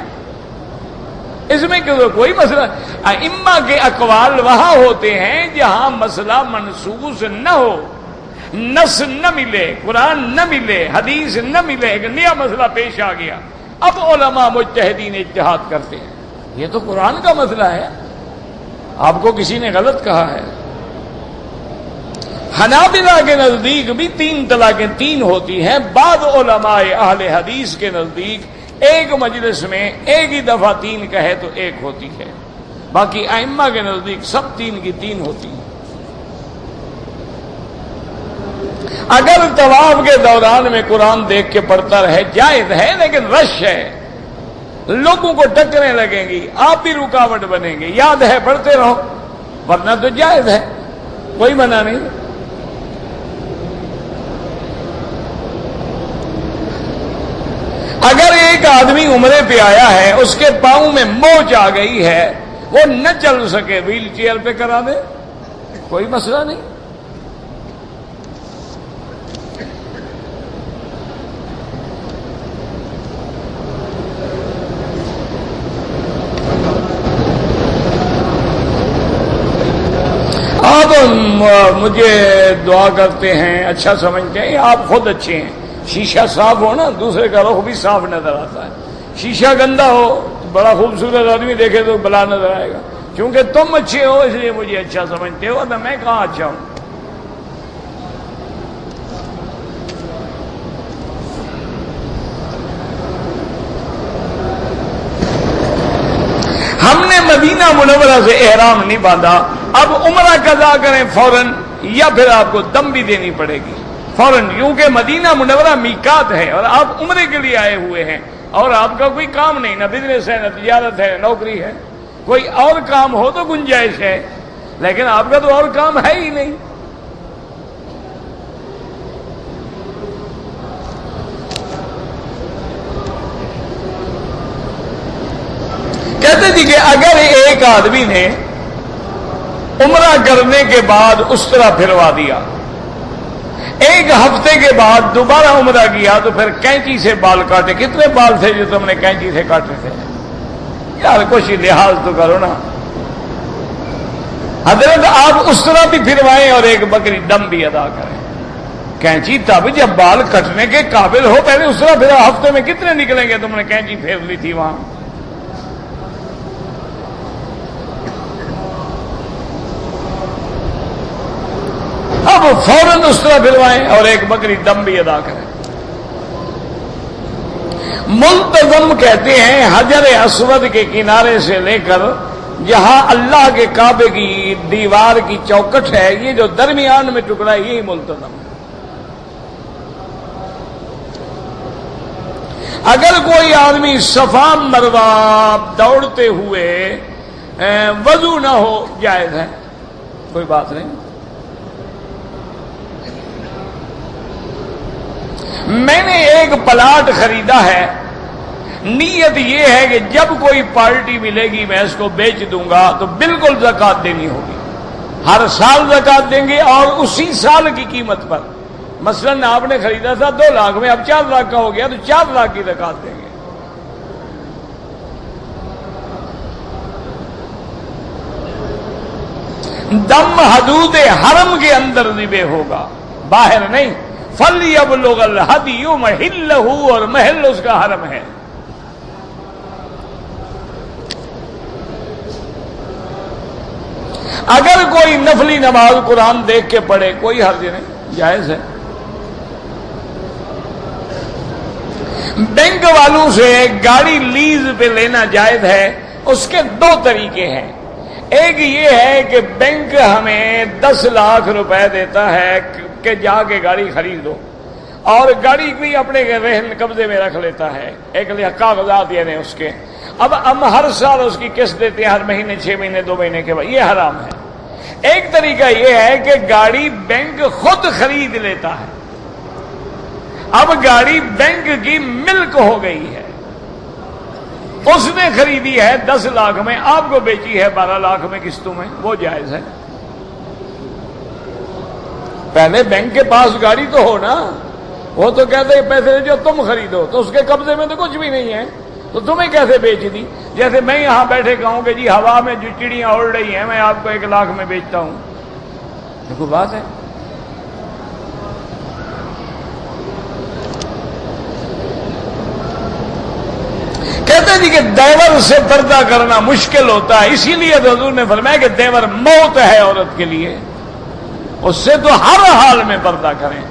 اس میں کوئی مسئلہ۔ ائمہ کے اقوال وہاں ہوتے ہیں جہاں مسئلہ منسوخ نہ ہو، نص نہ ملے، قرآن نہ ملے، حدیث نہ ملے، ایک نیا مسئلہ پیش آ گیا، اب علماء مجتہدین اجتہاد کرتے ہیں۔ یہ تو قرآن کا مسئلہ ہے، آپ کو کسی نے غلط کہا ہے۔ حنابلہ کے نزدیک بھی 3 طلاقیں 3 ہوتی ہیں، بعض علماء اہل حدیث کے نزدیک ایک مجلس میں ایک ہی دفعہ 3 کہے تو 1 ہوتی ہے، باقی ائمہ کے نزدیک سب 3 کی 3 ہوتی ہیں۔ اگر طواف کے دوران میں قرآن دیکھ کے پڑھتا رہے جائز ہے، لیکن رش ہے، لوگوں کو ٹکریں لگیں گی، آپ بھی رکاوٹ بنیں گے، یاد ہے پڑھتے رہو، ورنہ تو جائز ہے، کوئی منع نہیں۔ اگر ایک آدمی عمرے پہ آیا ہے، اس کے پاؤں میں موچ آ گئی ہے، وہ نہ چل سکے، ویل چیئر پہ کرا دے، کوئی مسئلہ نہیں۔ آپ مجھے دعا کرتے ہیں، اچھا سمجھتے ہیں، آپ خود اچھے ہیں۔ شیشہ صاف ہو نا، دوسرے کا رخ بھی صاف نظر آتا ہے۔ شیشہ گندا ہو تو بڑا خوبصورت آدمی دیکھے تو بلا نظر آئے گا۔ کیونکہ تم اچھے ہو اس لیے مجھے اچھا سمجھتے ہو، تو میں کہاں اچھا ہوں۔ ہم نے مدینہ منورہ سے احرام نہیں باندھا، اب عمرہ قضا کریں فوراً، یا پھر آپ کو دم بھی دینی پڑے گی فوراً، کیونکہ مدینہ منورہ میقات ہے اور آپ عمرے کے لیے آئے ہوئے ہیں، اور آپ کا کوئی کام نہیں، نہ بزنس ہے، نہ تجارت ہے، نہ نوکری ہے۔ کوئی اور کام ہو تو گنجائش ہے، لیکن آپ کا تو اور کام ہے ہی نہیں۔ کہتے تھے کہ اگر ایک آدمی نے عمرہ کرنے کے بعد اس طرح پھروا دیا، 1 ہفتے کے بعد دوبارہ عمرہ کیا، تو پھر کینچی سے بال کاٹے، کتنے بال تھے جو تم نے کینچی سے کاٹے تھے؟ یار کچھ لحاظ تو کرو نا حضرت، آپ اس طرح بھی پھروائیں اور 1 بکری دم بھی ادا کریں۔ کینچی تب جب بال کٹنے کے قابل ہو، پہلے اس طرح پھر ہفتے میں کتنے نکلیں گے؟ تم نے کینچی پھیر لی تھی وہاں۔ اب فوراً اس طرح پھروائیں اور 1 بکری دم بھی ادا کریں۔ ملتزم کہتے ہیں حجر اسود کے کنارے سے لے کر جہاں اللہ کے کعبے کی دیوار کی چوکٹ ہے، یہ جو درمیان میں ٹکڑا ہے، یہی ملتزم ہے۔ اگر کوئی آدمی صفا مروہ دوڑتے ہوئے وضو نہ ہو، جائز ہے، کوئی بات نہیں۔ میں نے ایک پلاٹ خریدا ہے، نیت یہ ہے کہ جب کوئی پارٹی ملے گی میں اس کو بیچ دوں گا، تو بالکل زکوٰۃ دینی ہوگی، ہر سال زکوٰۃ دیں گے، اور اسی سال کی قیمت پر۔ مثلاً آپ نے خریدا تھا 2 لاکھ میں، اب 4 لاکھ کا ہو گیا تو 4 لاکھ کی زکوٰۃ دیں گے۔ دم حدود حرم کے اندر ذبح ہوگا، باہر نہیں۔ فَلْيَبْلُغَ الْهَدْيُ مَحِلَّهُ، اور محل اس کا حرم ہے۔ اگر کوئی نفلی نماز قرآن دیکھ کے پڑھے، کوئی حرج نہیں، جائز ہے۔ بینک والوں سے گاڑی لیز پہ لینا جائز ہے، اس کے 2 طریقے ہیں۔ ایک یہ ہے کہ بینک ہمیں 10 لاکھ روپے دیتا ہے کہ جا کے گاڑی خرید دو، اور گاڑی بھی اپنے رہن قبضے میں رکھ لیتا ہے، ایک کاغذات یعنی اس کے۔ اب ہم ہر سال اس کی قسط دیتے ہیں، ہر مہینے 6 مہینے 2 مہینے کے بعد، یہ حرام ہے۔ ایک طریقہ یہ ہے کہ گاڑی بینک خود خرید لیتا ہے، اب گاڑی بینک کی ملک ہو گئی ہے، اس نے خریدی ہے 10 لاکھ میں، آپ کو بیچی ہے 12 لاکھ میں قسطوں میں، وہ جائز ہے۔ پہلے بینک کے پاس گاڑی تو ہو نا، وہ تو کہتے ہیں پیسے جو تم خریدو، تو اس کے قبضے میں تو کچھ بھی نہیں ہے، تو تمہیں کیسے بیچ دی؟ جیسے میں یہاں بیٹھے کہوں کہ جی ہوا میں جو چڑیاں اڑ رہی ہیں میں آپ کو 1 لاکھ میں بیچتا ہوں، یہ کوئی بات ہے؟ کہتے جی کہ دیور سے پردہ کرنا مشکل ہوتا ہے، اسی لیے حضور نے فرمایا کہ دیور موت ہے عورت کے لیے، اس سے تو ہر حال میں پردہ کریں۔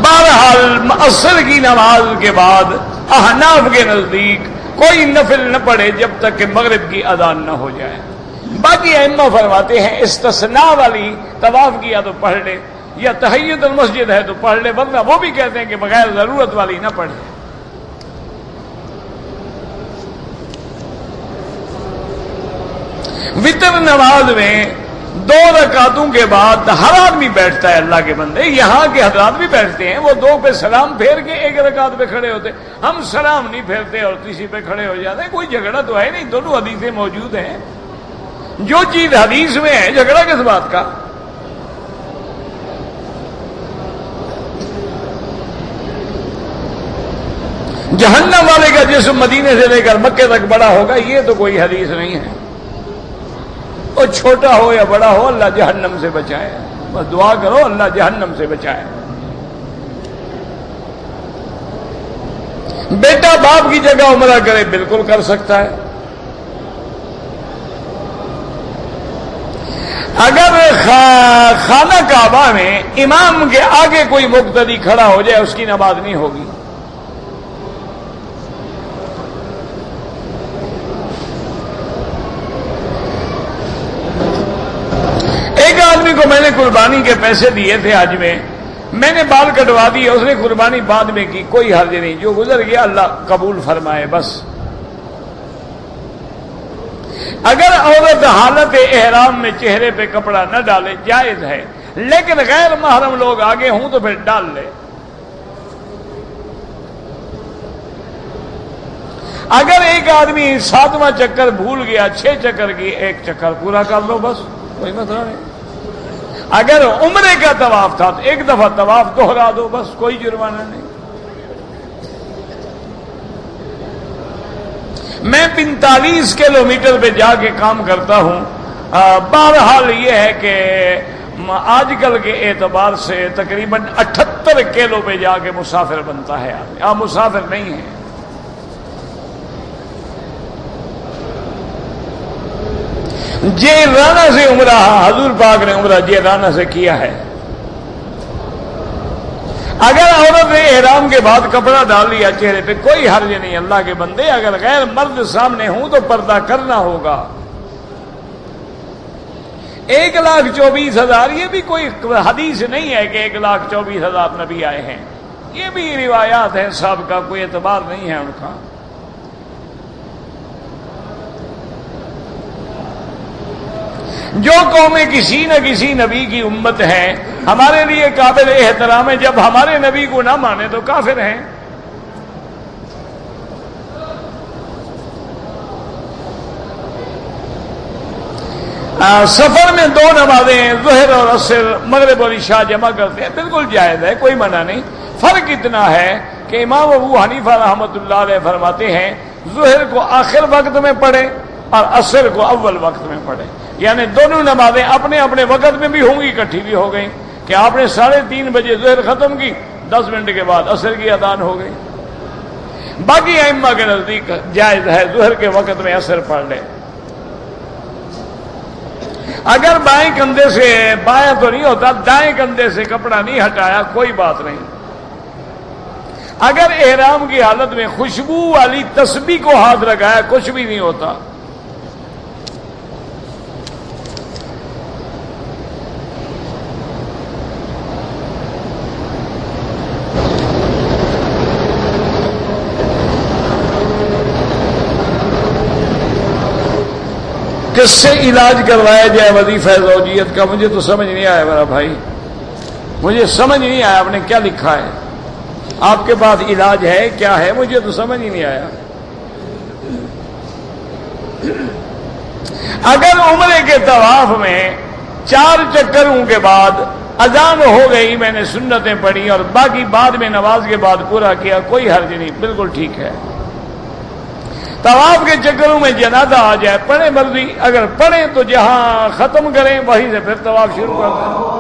بہرحال عصر کی نماز کے بعد احناف کے نزدیک کوئی نفل نہ پڑھے جب تک کہ مغرب کی اذان نہ ہو جائے. باقی ائمہ فرماتے ہیں استثناء والی طواف کیا تو پڑھ لے, یا تحیت المسجد ہے تو پڑھ لے, ورنہ وہ بھی کہتے ہیں کہ بغیر ضرورت والی نہ پڑھے. وتر نماز میں 2 رکعتوں کے بعد ہر آدمی بیٹھتا ہے, اللہ کے بندے یہاں کے حضرات بھی بیٹھتے ہیں, وہ 2 پہ سلام پھیر کے 1 رکعت پہ کھڑے ہوتے, ہم سلام نہیں پھیرتے اور تیسری پہ کھڑے ہو جاتے ہیں. کوئی جھگڑا تو ہے نہیں, دونوں حدیثیں موجود ہیں. جو چیز حدیث میں ہے جھگڑا کس بات کا؟ جہنم والے کا جسم مدینے سے لے کر مکے تک بڑا ہوگا, یہ تو کوئی حدیث نہیں ہے. اور چھوٹا ہو یا بڑا ہو اللہ جہنم سے بچائے, بس دعا کرو اللہ جہنم سے بچائے. بیٹا باپ کی جگہ عمرہ کرے, بالکل کر سکتا ہے. اگر خانہ کعبہ میں امام کے آگے کوئی مقتدی کھڑا ہو جائے اس کی نماز نہیں ہوگی. ایک آدمی کو میں نے قربانی کے پیسے دیے تھے حج میں نے بال کٹوا دیے, اس نے قربانی بعد میں کی, کوئی حرج نہیں, جو گزر گیا اللہ قبول فرمائے بس. اگر عورت حالت احرام میں چہرے پہ کپڑا نہ ڈالے جائز ہے, لیکن غیر محرم لوگ آگے ہوں تو پھر ڈال لے. اگر ایک آدمی 7واں چکر بھول گیا, 6 چکر کی 1 چکر پورا کر لو بس, کوئی مسئلہ نہیں. اگر عمرے کا طواف تھا تو 1 دفعہ طواف دوہرا دو بس, کوئی جرمانہ نہیں. میں 45 کلومیٹر پہ جا کے کام کرتا ہوں. بہرحال یہ ہے کہ آج کل کے اعتبار سے تقریباً 78 کلو پہ جا کے مسافر بنتا ہے آدمی. آپ مسافر نہیں ہیں. جے رانا سے عمرہ, حضور پاک نے عمرہ جے رانا سے کیا ہے. اگر عورت نے احرام کے بعد کپڑا ڈال لیا چہرے پہ کوئی حرج نہیں, اللہ کے بندے. اگر غیر مرد سامنے ہوں تو پردہ کرنا ہوگا. 1,24,000 یہ بھی کوئی حدیث نہیں ہے کہ 1,24,000 نبی آئے ہیں. یہ بھی روایات ہیں صاحب کا, کوئی اعتبار نہیں ہے ان کا. جو قومیں کسی نہ کسی نبی کی امت ہیں ہمارے لیے قابل احترام ہے, جب ہمارے نبی کو نہ مانے تو کافر ہیں. سفر میں 2 نمازیں ظہر اور عصر, مغرب اور عشاء جمع کرتے ہیں, بالکل جائز ہے, کوئی منع نہیں. فرق اتنا ہے کہ امام ابو حنیفہ رحمۃ اللہ علیہ فرماتے ہیں ظہر کو آخر وقت میں پڑھیں اور عصر کو اول وقت میں پڑھیں. یعنی دونوں نمازیں اپنے اپنے وقت میں بھی ہوں گی, اکٹھی بھی ہو گئیں. کہ آپ نے 3:30 بجے ظہر ختم کی, 10 منٹ کے بعد عصر کی اذان ہو گئی. باقی ائمہ کے نزدیک جائز ہے ظہر کے وقت میں عصر پڑھ لے. اگر بائیں کندھے سے, بائیں تو نہیں ہوتا, دائیں کندھے سے کپڑا نہیں ہٹایا کوئی بات نہیں. اگر احرام کی حالت میں خوشبو والی تسبیح کو ہاتھ لگایا کچھ بھی نہیں ہوتا. کس سے علاج کروایا جائے وظیفہ زوجیت کا؟ مجھے تو سمجھ نہیں آیا میرا بھائی, مجھے سمجھ نہیں آیا آپ نے کیا لکھا ہے. آپ کے پاس علاج ہے کیا ہے, مجھے تو سمجھ ہی نہیں آیا. اگر عمرے کے طواف میں 4 چکروں کے بعد اذان ہو گئی, میں نے سنتیں پڑھی اور باقی بعد میں نماز کے بعد پورا کیا, کوئی حرج نہیں, بالکل ٹھیک ہے. طواف کے چکروں میں جنازہ آ جائے, پڑھیں مرضی, اگر پڑھیں تو جہاں ختم کریں وہیں سے پھر طواف شروع کر دیں.